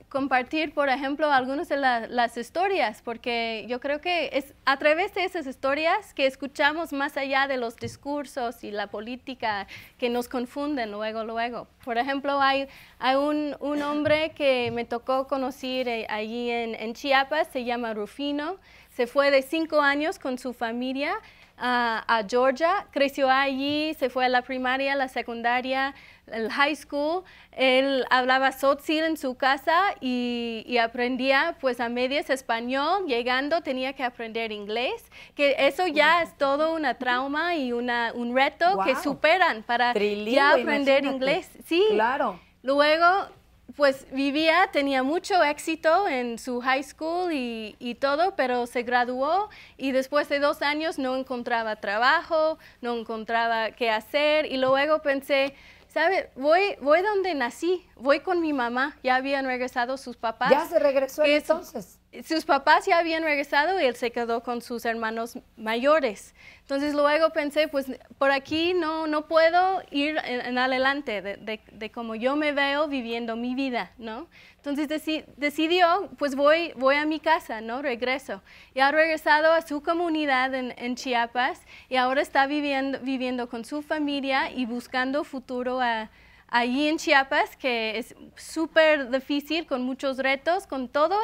compartir, por ejemplo, algunas de las historias, porque yo creo que es a través de esas historias que escuchamos más allá de los discursos y la política que nos confunden luego. Por ejemplo, hay un hombre que me tocó conocer allí en Chiapas, se llama Rufino, se fue de 5 años con su familia a Georgia, creció allí, se fue a la primaria, la secundaria, el high school. Él hablaba tzotzil en su casa y aprendía pues a medias español. Llegando tenía que aprender inglés, que eso ya es todo una trauma y un reto que superan para ya aprender inglés. Sí, claro. Luego pues tenía mucho éxito en su high school y todo, pero se graduó y después de 2 años no encontraba trabajo, no encontraba qué hacer y luego pensé, ¿sabe? Voy donde nací, voy con mi mamá, ya habían regresado sus papás. ¿Ya se regresó entonces? Sus papás ya habían regresado y él se quedó con sus hermanos mayores. Entonces luego pensé, pues por aquí no puedo ir en adelante de cómo yo me veo viviendo mi vida, ¿no? Entonces decidió, pues voy a mi casa, ¿no? Regreso. Y ha regresado a su comunidad en Chiapas y ahora está viviendo con su familia y buscando futuro allí en Chiapas, que es súper difícil, con muchos retos, con todo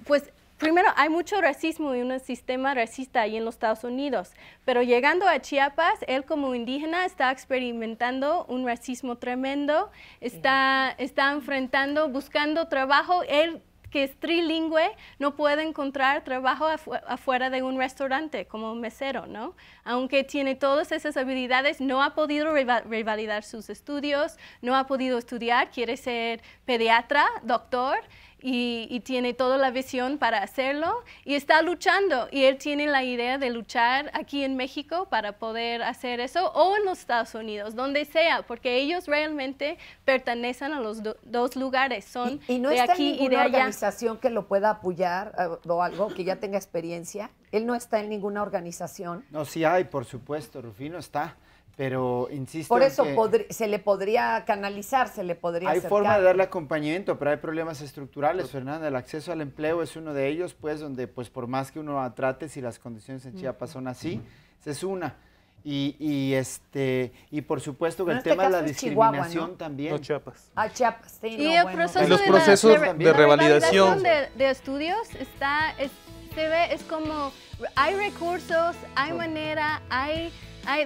pues primero hay mucho racismo y un sistema racista ahí en los Estados Unidos, pero llegando a Chiapas, él como indígena está experimentando un racismo tremendo, está enfrentando, buscando trabajo. Él, que es trilingüe, no puede encontrar trabajo afuera de un restaurante como mesero, ¿no? Aunque tiene todas esas habilidades, no ha podido revalidar sus estudios, no ha podido estudiar, quiere ser pediatra, doctor, y tiene toda la visión para hacerlo y está luchando. Y él tiene la idea de luchar aquí en México para poder hacer eso, o en los Estados Unidos, donde sea, porque ellos realmente pertenecen a los dos lugares, son ¿Y no de está aquí en y de ninguna allá. organización que lo pueda apoyar o algo, que ya tenga experiencia? ¿Él no está en ninguna organización? No, sí hay, por supuesto, Rufino está. Pero insisto. Por eso en que se le podría canalizar, se le podría hay acercar. forma de darle acompañamiento, pero hay problemas estructurales, Fernanda. El acceso al empleo es uno de ellos, pues, donde pues por más que uno trate, si las condiciones en Chiapas son así, esa es una. Y por supuesto que el tema de la discriminación Chihuahua, ¿no? También. No, Chiapas. Ah, Chiapas, sí. Y no, el bueno. proceso en los procesos de revalidación de estudios se ve, es como hay recursos, hay manera, hay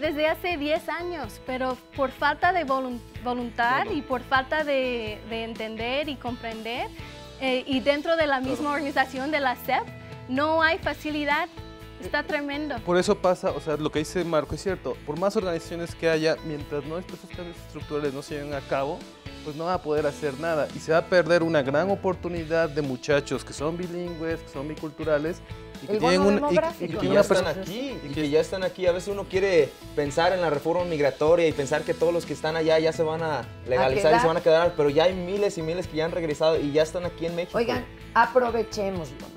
desde hace 10 años, pero por falta de voluntad y por falta de entender y comprender, y dentro de la misma organización de la SEP, no hay facilidad. Está tremendo. Por eso pasa, o sea, lo que dice Marco es cierto, por más organizaciones que haya, mientras estos cambios estructurales no se lleven a cabo, pues no va a poder hacer nada y se va a perder una gran oportunidad de muchachos que son bilingües, que son biculturales y que tienen que ya están aquí, y que ya están aquí. A veces uno quiere pensar en la reforma migratoria y pensar que todos los que están allá ya se van a legalizar y se van a quedar, pero ya hay miles y miles que ya han regresado y ya están aquí en México. Oigan, aprovechémoslo.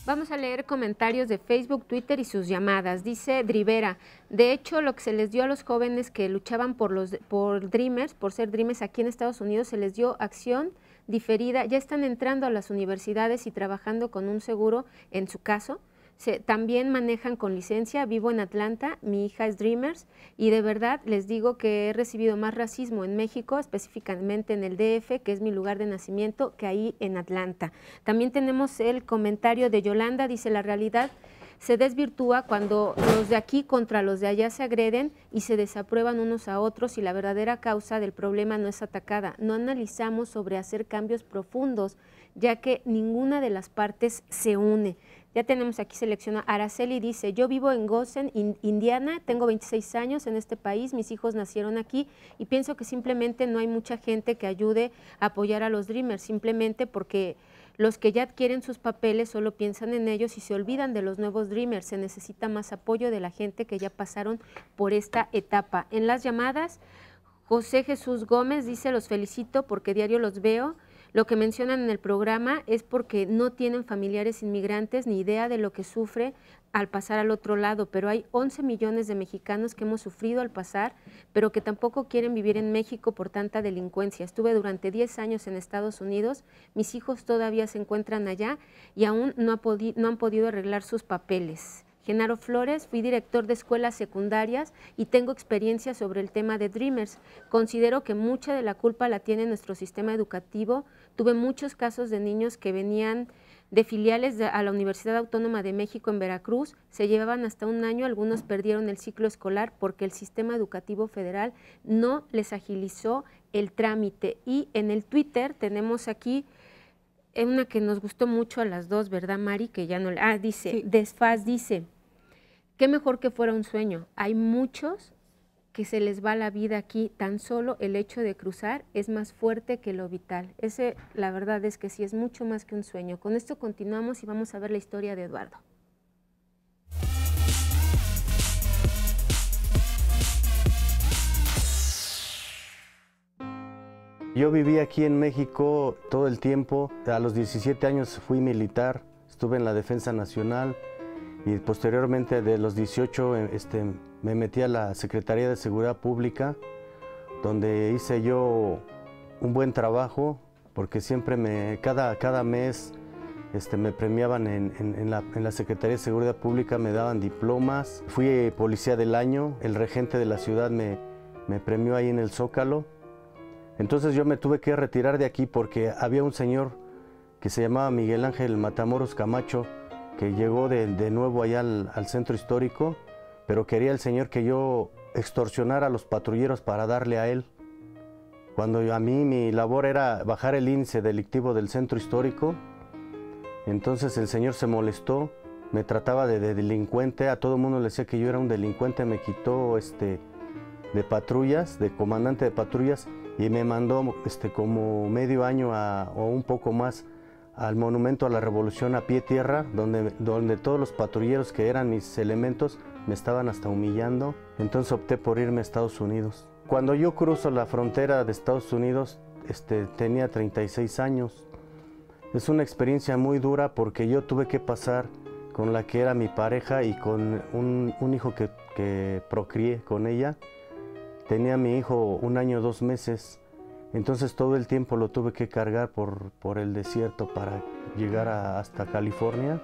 Vamos a leer comentarios de Facebook, Twitter y sus llamadas. Dice Drivera, de hecho, lo que se les dio a los jóvenes que luchaban por Dreamers, por ser Dreamers aquí en Estados Unidos, se les dio acción diferida. Ya están entrando a las universidades y trabajando con un seguro, en su caso. También manejan con licencia. Vivo en Atlanta, mi hija es Dreamers y de verdad les digo que he recibido más racismo en México, específicamente en el DF, que es mi lugar de nacimiento, que ahí en Atlanta. También tenemos el comentario de Yolanda, dice, la realidad se desvirtúa cuando los de aquí contra los de allá se agreden y se desaprueban unos a otros y la verdadera causa del problema no es atacada. No analizamos sobre hacer cambios profundos, ya que ninguna de las partes se une. Ya tenemos aquí seleccionado. Araceli dice, yo vivo en Goshen, Indiana, tengo 26 años en este país, mis hijos nacieron aquí y pienso que simplemente no hay mucha gente que ayude a apoyar a los Dreamers, simplemente porque los que ya adquieren sus papeles solo piensan en ellos y se olvidan de los nuevos Dreamers. Se necesita más apoyo de la gente que ya pasaron por esta etapa. En las llamadas, José Jesús Gómez dice, los felicito porque diario los veo. Lo que mencionan en el programa es porque no tienen familiares inmigrantes ni idea de lo que sufre al pasar al otro lado, pero hay 11 millones de mexicanos que hemos sufrido al pasar, pero que tampoco quieren vivir en México por tanta delincuencia. Estuve durante 10 años en Estados Unidos, mis hijos todavía se encuentran allá y aún no han podido arreglar sus papeles. Genaro Flores, fui director de escuelas secundarias y tengo experiencia sobre el tema de Dreamers. Considero que mucha de la culpa la tiene nuestro sistema educativo. Tuve muchos casos de niños que venían de filiales a la Universidad Autónoma de México en Veracruz, se llevaban hasta un año, algunos perdieron el ciclo escolar porque el sistema educativo federal no les agilizó el trámite. Y en el Twitter tenemos aquí una que nos gustó mucho a las dos, ¿verdad, Mari? Que ya no le... dice, sí. Desfaz dice, qué mejor que fuera un sueño. Hay muchos que se les va la vida aquí, tan solo el hecho de cruzar es más fuerte que lo vital. La verdad es que sí, es mucho más que un sueño. Con esto continuamos y vamos a ver la historia de Eduardo. Yo viví aquí en México todo el tiempo. A los 17 años fui militar, estuve en la Defensa Nacional y posteriormente de los 18 me metí a la Secretaría de Seguridad Pública, donde hice yo un buen trabajo, porque siempre cada mes me premiaban en la Secretaría de Seguridad Pública, me daban diplomas. Fui policía del año, el regente de la ciudad me premió ahí en el Zócalo. Entonces yo me tuve que retirar de aquí porque había un señor que se llamaba Miguel Ángel Matamoros Camacho, que llegó de nuevo allá al centro histórico, pero quería el señor que yo extorsionara a los patrulleros para darle a él. Cuando a mí mi labor era bajar el índice delictivo del centro histórico, entonces el señor se molestó, me trataba de delincuente, a todo el mundo le decía que yo era un delincuente, me quitó de patrullas, de comandante de patrullas, y me mandó como medio año o un poco más al Monumento a la Revolución a pie tierra, donde todos los patrulleros que eran mis elementos me estaban hasta humillando. Entonces opté por irme a Estados Unidos. Cuando yo cruzo la frontera de Estados Unidos, tenía 36 años. Es una experiencia muy dura porque yo tuve que pasar con la que era mi pareja y con un hijo que procreé con ella. Tenía mi hijo 1 año 2 meses. Entonces todo el tiempo lo tuve que cargar por el desierto para llegar hasta California.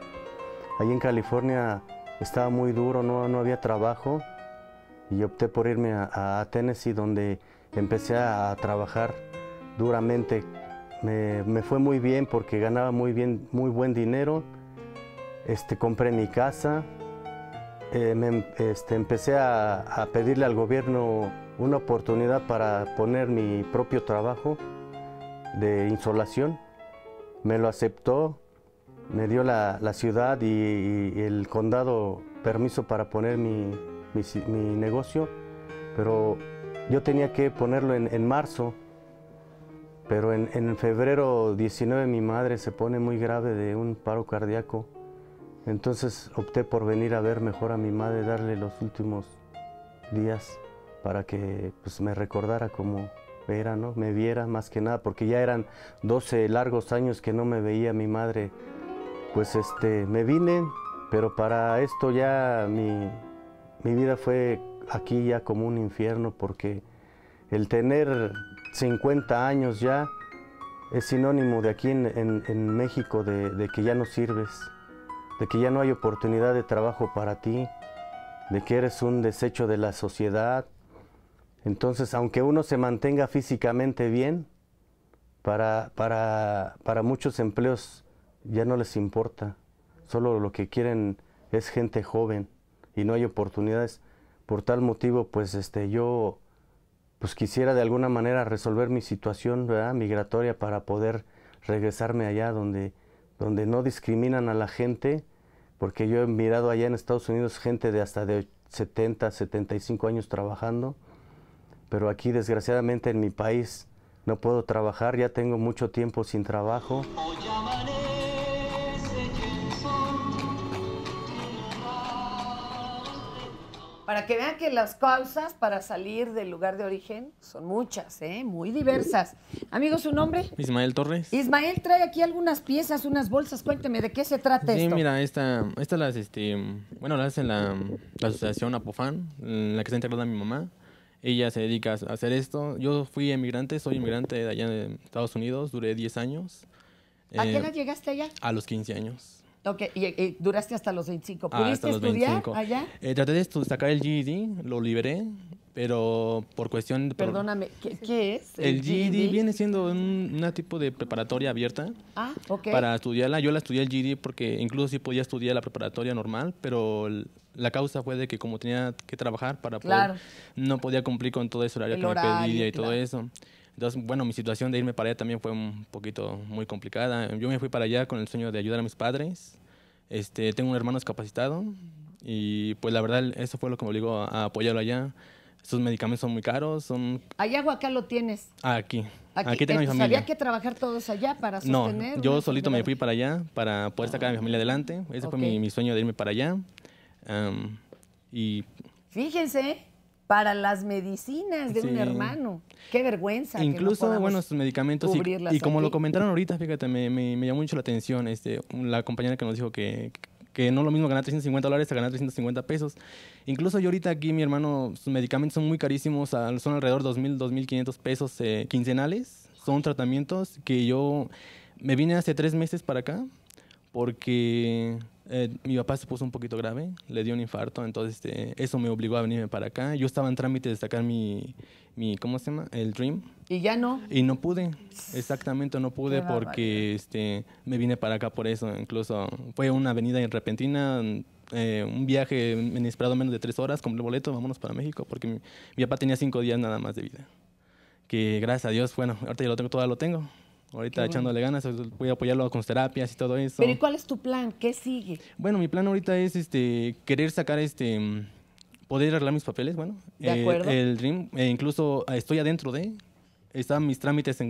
Allí en California estaba muy duro, no había trabajo y opté por irme a Tennessee, donde empecé a trabajar duramente. Me fue muy bien porque ganaba muy buen dinero. Compré mi casa, empecé a pedirle al gobierno una oportunidad para poner mi propio trabajo de insolación. Me lo aceptó, me dio la ciudad y el condado permiso para poner mi negocio, pero yo tenía que ponerlo en marzo, pero en febrero 19 mi madre se pone muy grave de un paro cardíaco. Entonces opté por venir a ver mejor a mi madre, darle los últimos días para que pues, me recordara cómo era, ¿no? Me viera más que nada, porque ya eran 12 largos años que no me veía mi madre pues me vine, pero para esto ya mi vida fue aquí ya como un infierno, porque el tener 50 años ya es sinónimo de aquí en México de que ya no sirves, de que ya no hay oportunidad de trabajo para ti, de que eres un desecho de la sociedad. Entonces, aunque uno se mantenga físicamente bien, para muchos empleos ya no les importa. Solo lo que quieren es gente joven y no hay oportunidades. Por tal motivo, pues yo pues quisiera de alguna manera resolver mi situación, ¿verdad?, migratoria, para poder regresarme allá donde no discriminan a la gente, porque yo he mirado allá en Estados Unidos gente de hasta de 70, 75 años trabajando, pero aquí desgraciadamente en mi país no puedo trabajar, ya tengo mucho tiempo sin trabajo. Para que vean que las causas para salir del lugar de origen son muchas, muy diversas. Amigo, ¿su nombre? Ismael Torres. Ismael trae aquí algunas piezas, unas bolsas. Cuénteme, ¿de qué se trata esto? Sí, mira, esta las, bueno, la hace la asociación Apofan, en la que está integrada mi mamá. Ella se dedica a hacer esto. Yo fui emigrante, soy emigrante de allá de Estados Unidos, duré 10 años. ¿A qué edad llegaste allá? A los 15 años. Ok, y duraste hasta los 25. ¿Pudiste estudiar allá? Traté de sacar el GED, lo liberé, pero por cuestión de... Perdóname, ¿qué es? El GED viene siendo un tipo de preparatoria abierta. Ah, ok. Para estudiarla. Yo la estudié el GED porque incluso sí podía estudiar la preparatoria normal, pero la causa fue de que como tenía que trabajar para poder, no podía cumplir con todo ese horario que me pedía y todo eso. Entonces, bueno, mi situación de irme para allá también fue un poquito muy complicada. Yo me fui para allá con el sueño de ayudar a mis padres. Tengo un hermano discapacitado y pues la verdad eso fue lo que me obligó a apoyarlo allá. Sus medicamentos son muy caros. ¿Allá o acá lo tienes? Aquí tengo a mi familia. ¿Había que trabajar todos allá para sostener? No, yo solito me fui para allá para poder sacar a mi familia adelante. Ese fue mi sueño de irme para allá. Y fíjense, para las medicinas de un hermano. Qué vergüenza. Incluso, que no bueno, sus medicamentos. Y como lo comentaron ahorita, fíjate, me llamó mucho la atención la compañera que nos dijo que no es lo mismo ganar $350 a ganar 350 pesos. Incluso yo ahorita aquí, mi hermano, sus medicamentos son muy carísimos, son alrededor de 2,000, 2,500 pesos quincenales. Son tratamientos que yo me vine hace 3 meses para acá porque mi papá se puso un poquito grave, le dio un infarto, entonces eso me obligó a venirme para acá. Yo estaba en trámite de sacar mi ¿cómo se llama? El Dream. ¿Y ya no? Y no pude, exactamente no pude porque me vine para acá por eso. Incluso fue una venida repentina, un viaje inesperado menos de 3 horas, compré el boleto, vámonos para México, porque mi papá tenía 5 días nada más de vida. Que gracias a Dios, bueno, ahorita ya todavía lo tengo. Ahorita echándole ganas, voy a apoyarlo con terapias y todo eso. ¿Pero y cuál es tu plan? ¿Qué sigue? Bueno, mi plan ahorita es querer sacar poder arreglar mis papeles, bueno. De acuerdo. El Dream, incluso estoy adentro están mis trámites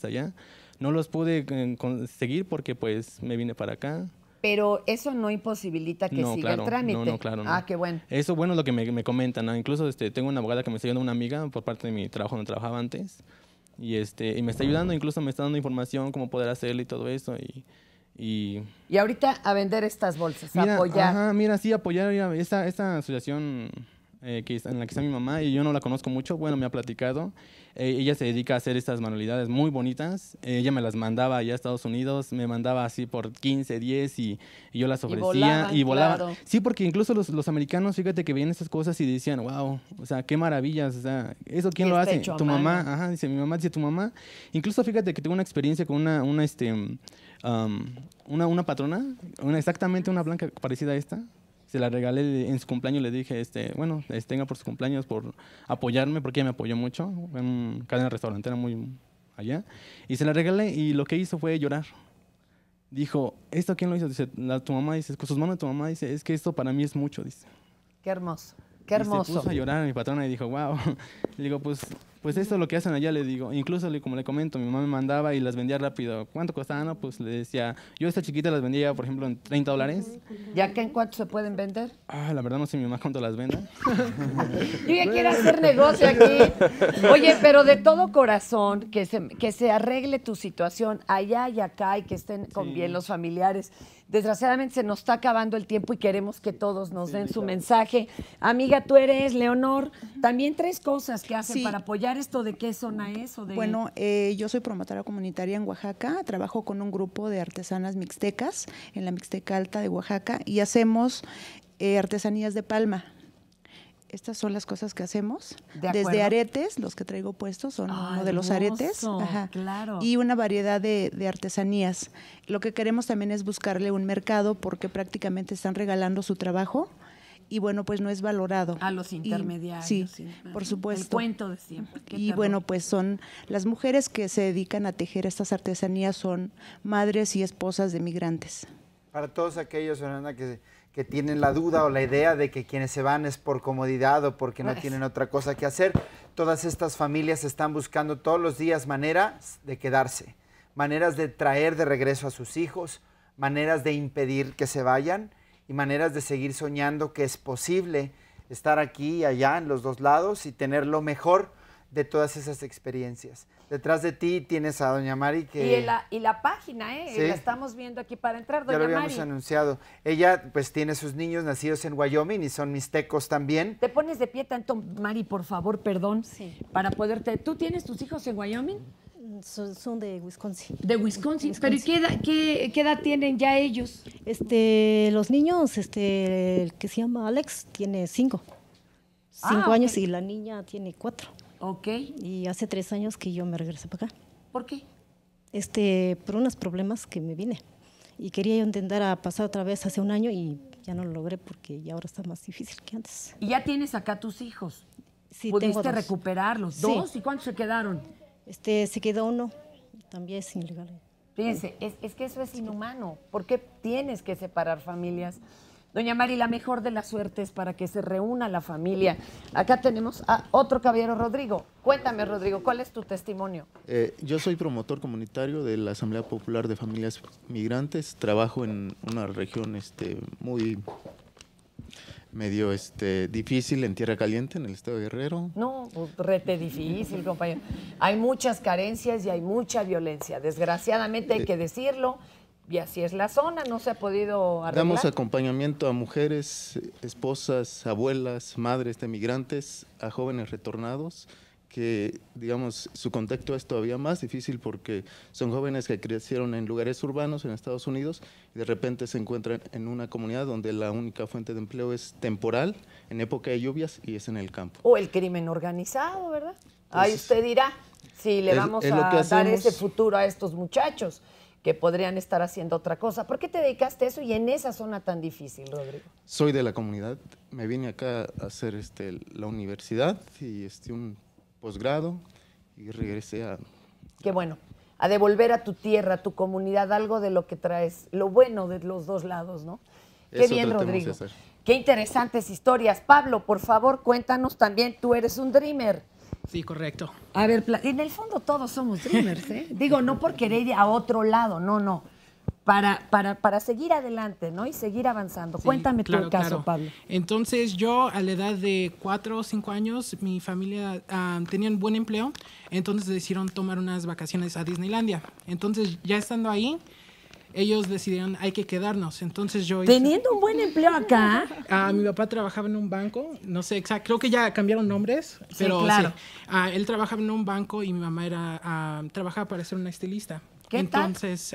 allá. No los pude conseguir porque pues me vine para acá. Pero eso no imposibilita que siga el trámite. No, claro. Ah, qué bueno. Eso bueno es lo que me comentan, ¿no? Incluso tengo una abogada que me está ayudando, una amiga, por parte de mi trabajo donde trabajaba antes. Y me está ayudando, incluso me está dando información cómo poder hacerlo y todo eso. Y ahorita a vender estas bolsas, a apoyar. Ajá, mira, sí, apoyar esta asociación en la que está mi mamá, y yo no la conozco mucho, bueno, me ha platicado. Ella se dedica a hacer estas manualidades muy bonitas. Ella me las mandaba allá a Estados Unidos, me mandaba así por 15, 10 y yo las ofrecía y volaba. Claro. Sí, porque incluso los americanos, fíjate que veían esas cosas y decían, wow, o sea, qué maravillas, o sea, ¿eso quién lo hace? Tu mamá, ajá, dice mi mamá, dice tu mamá. Incluso fíjate que tengo una experiencia con una patrona, exactamente una blanca parecida a esta. Se la regalé en su cumpleaños, le dije, bueno, tenga por su cumpleaños por apoyarme, porque ella me apoyó mucho, en una cadena restaurantera muy allá, y se la regalé, y lo que hizo fue llorar. Dijo, ¿esto quién lo hizo? Dice, tu mamá, dice, con sus manos tu mamá, dice, es que esto para mí es mucho, dice. Qué hermoso, qué hermoso. Y se puso a llorar mi patrona y dijo, wow. Le digo, pues, pues esto es lo que hacen allá, le digo. Incluso, como le comento, mi mamá me mandaba y las vendía rápido. ¿Cuánto costaban? No, pues le decía, yo esta chiquita las vendía, por ejemplo, en $30. ¿Ya que en cuánto se pueden vender? La verdad no sé mi mamá cuánto las venda. Yo ya quiero hacer negocio aquí. Oye, pero de todo corazón, que se arregle tu situación allá y acá y que estén con bien los familiares. Desgraciadamente se nos está acabando el tiempo y queremos que todos nos den su mensaje. Amiga, tú eres Leonor. También 3 cosas que hacen para apoyar esto. ¿De qué zona es? O de... Bueno, yo soy promotora comunitaria en Oaxaca. Trabajo con un grupo de artesanas mixtecas en la Mixteca Alta de Oaxaca y hacemos artesanías de palma. Estas son las cosas que hacemos. Desde aretes, los que traigo puestos son uno de los aretes. Ajá. Claro. Y una variedad de artesanías. Lo que queremos también es buscarle un mercado porque prácticamente están regalando su trabajo y bueno, pues no es valorado. A los intermediarios. Sí, por supuesto. El cuento de siempre. Y bueno, pues son las mujeres que se dedican a tejer estas artesanías son madres y esposas de migrantes. Para todos aquellos, Fernanda, que tienen la duda o la idea de que quienes se van es por comodidad o porque no tienen otra cosa que hacer, todas estas familias están buscando todos los días maneras de quedarse, maneras de traer de regreso a sus hijos, maneras de impedir que se vayan y maneras de seguir soñando que es posible estar aquí y allá en los 2 lados y tener lo mejor de todas esas experiencias. Detrás de ti tienes a doña Mari que... Y la página, ¿sí? La estamos viendo aquí para entrar, doña Mari. Ya lo habíamos anunciado. Ella pues tiene sus niños nacidos en Wyoming y son mixtecos también. Te pones de pie tanto, Mari, por favor, perdón, para poderte... ¿Tú tienes tus hijos en Wyoming? Son de Wisconsin. De Wisconsin. ¿Pero qué edad tienen ya ellos? Los niños, el que se llama Alex, tiene 5 años y la niña tiene 4. Ok. Y hace 3 años que yo me regresé para acá. ¿Por qué? Por unos problemas que me vine. Y quería yo intentar a pasar otra vez hace 1 año y ya no lo logré porque ya ahora está más difícil que antes. ¿Y ya tienes acá tus hijos? Sí, ¿Pudiste tengo 2. recuperarlos? ¿2? ¿Y cuántos se quedaron? Se quedó 1. También es ilegal. Fíjense, es que eso es inhumano. ¿Por qué tienes que separar familias? Doña Mari, la mejor de las suertes para que se reúna la familia. Acá tenemos a otro caballero, Rodrigo. Cuéntame, Rodrigo, ¿cuál es tu testimonio? Yo soy promotor comunitario de la Asamblea Popular de Familias Migrantes. Trabajo en una región muy medio difícil en Tierra Caliente, en el estado de Guerrero. No, pues rete difícil, compañero. Hay muchas carencias y hay mucha violencia. Desgraciadamente hay que decirlo. Y así es la zona, no se ha podido arreglar. Damos acompañamiento a mujeres, esposas, abuelas, madres de migrantes, a jóvenes retornados, que, digamos, su contexto es todavía más difícil porque son jóvenes que crecieron en lugares urbanos en Estados Unidos y de repente se encuentran en una comunidad donde la única fuente de empleo es temporal, en época de lluvias, y es en el campo. O el crimen organizado, ¿verdad? Ahí usted dirá si le vamos a dar ese futuro a estos muchachos que podrían estar haciendo otra cosa. ¿Por qué te dedicaste a eso y en esa zona tan difícil, Rodrigo? Soy de la comunidad, me vine acá a hacer la universidad y un posgrado y regresé a... Qué bueno, a devolver a tu tierra, a tu comunidad, algo de lo que traes, lo bueno de los 2 lados, ¿no? Qué bien, Rodrigo. Qué interesantes historias. Pablo, por favor, cuéntanos también, tú eres un dreamer. Sí, correcto. A ver, en el fondo todos somos dreamers, ¿eh? Digo, no por querer ir a otro lado, no. Para seguir adelante, ¿no? Y seguir avanzando. Sí, cuéntame tu caso, Pablo. Entonces, yo a la edad de 4 o 5 años, mi familia tenía un buen empleo, entonces decidieron tomar unas vacaciones a Disneylandia. Entonces, ya estando ahí, ellos decidieron, hay que quedarnos. Entonces yo... ¿Teniendo un buen empleo acá? Mi papá trabajaba en un banco, no sé exacto, creo que ya cambiaron nombres, pero sí, claro. Sí, él trabajaba en un banco y mi mamá trabajaba para ser una estilista. ¿Qué Entonces,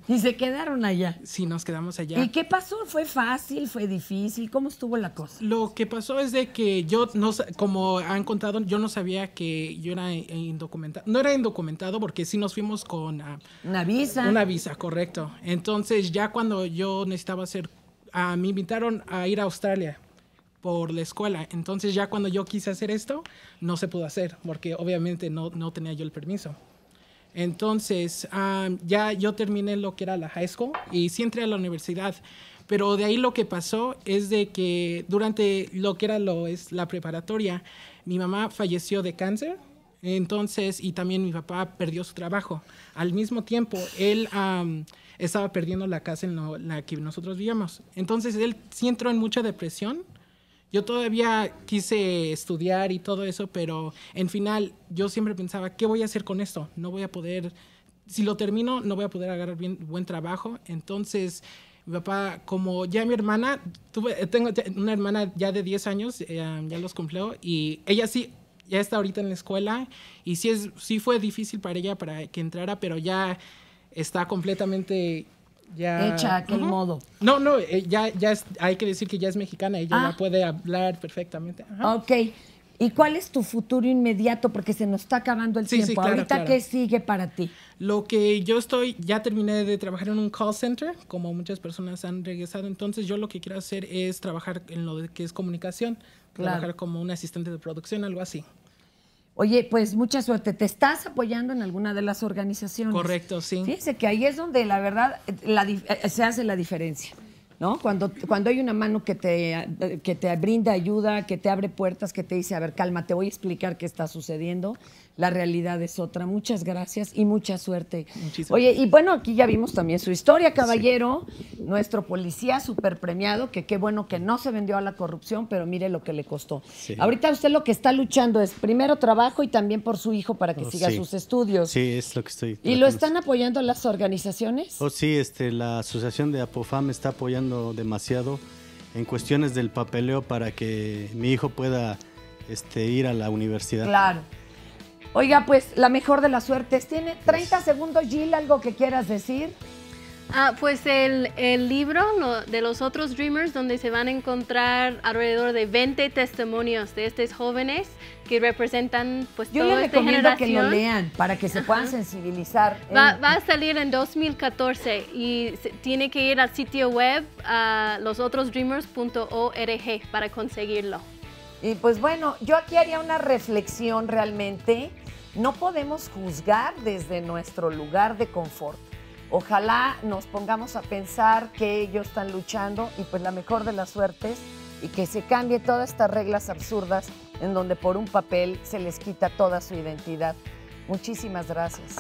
¿y se quedaron allá? Sí, nos quedamos allá. ¿Y qué pasó? ¿Fue fácil? ¿Fue difícil? ¿Cómo estuvo la cosa? Lo que pasó es de que yo, como han contado, yo no sabía que yo era indocumentado. No era indocumentado porque sí nos fuimos con... ¿Una visa? Una visa, correcto. Entonces, ya cuando yo necesitaba me invitaron a ir a Australia por la escuela. Entonces, ya cuando yo quise hacer esto, no se pudo hacer porque obviamente no tenía yo el permiso. Entonces, ya yo terminé lo que era la high school y sí entré a la universidad, pero de ahí lo que pasó es de que durante lo que era la preparatoria, mi mamá falleció de cáncer, Entonces, y también mi papá perdió su trabajo. Al mismo tiempo, él estaba perdiendo la casa en la que nosotros vivíamos. Entonces, él sí entró en mucha depresión. Yo todavía quise estudiar y todo eso, pero en final yo siempre pensaba, ¿qué voy a hacer con esto? No voy a poder, si lo termino, no voy a poder agarrar buen trabajo. Entonces, mi papá, como ya mi hermana, tengo una hermana ya de 10 años, ya los cumplió, y ella sí, ya está ahorita en la escuela, y sí fue difícil para ella para que entrara, pero ya está completamente... ya hecha aquel modo. No, ya hay que decir que ya es mexicana, ella ya puede hablar perfectamente. Ajá. Ok. ¿Y cuál es tu futuro inmediato? Porque se nos está acabando el tiempo. Sí, claro, ¿Ahorita qué sigue para ti? Lo que yo ya terminé de trabajar en un call center, como muchas personas han regresado. Entonces, yo lo que quiero hacer es trabajar en lo que es comunicación, trabajar como un asistente de producción, algo así. Oye, pues mucha suerte. ¿Te estás apoyando en alguna de las organizaciones? Correcto, sí. Fíjense que ahí es donde la verdad se hace la diferencia, ¿no? Cuando hay una mano que te brinda ayuda, que te abre puertas, que te dice, a ver, calma, te voy a explicar qué está sucediendo. La realidad es otra. Muchas gracias y mucha suerte. Muchísimas Oye, y bueno, aquí ya vimos también su historia, caballero. Sí. Nuestro policía súper premiado, que qué bueno que no se vendió a la corrupción, pero mire lo que le costó. Sí. Ahorita usted lo que está luchando es primero trabajo y también por su hijo para que siga sus estudios. Sí, es lo que estoy tratando. ¿Y lo están apoyando las organizaciones? Sí, la asociación de Apofam está apoyando demasiado en cuestiones del papeleo para que mi hijo pueda ir a la universidad. Claro. Oiga, pues la mejor de las suertes. Tiene 30 segundos, Jill, ¿algo que quieras decir? Pues el libro de los otros Dreamers, donde se van a encontrar alrededor de 20 testimonios de estos jóvenes que representan pues yo toda les esta recomiendo generación. que lo lean para que se puedan sensibilizar. Va a salir en 2014 y tiene que ir al sitio web losotrosdreamers.org para conseguirlo. Y pues bueno, yo aquí haría una reflexión realmente. No podemos juzgar desde nuestro lugar de confort. Ojalá nos pongamos a pensar que ellos están luchando y pues la mejor de las suertes y que se cambie todas estas reglas absurdas en donde por un papel se les quita toda su identidad. Muchísimas gracias.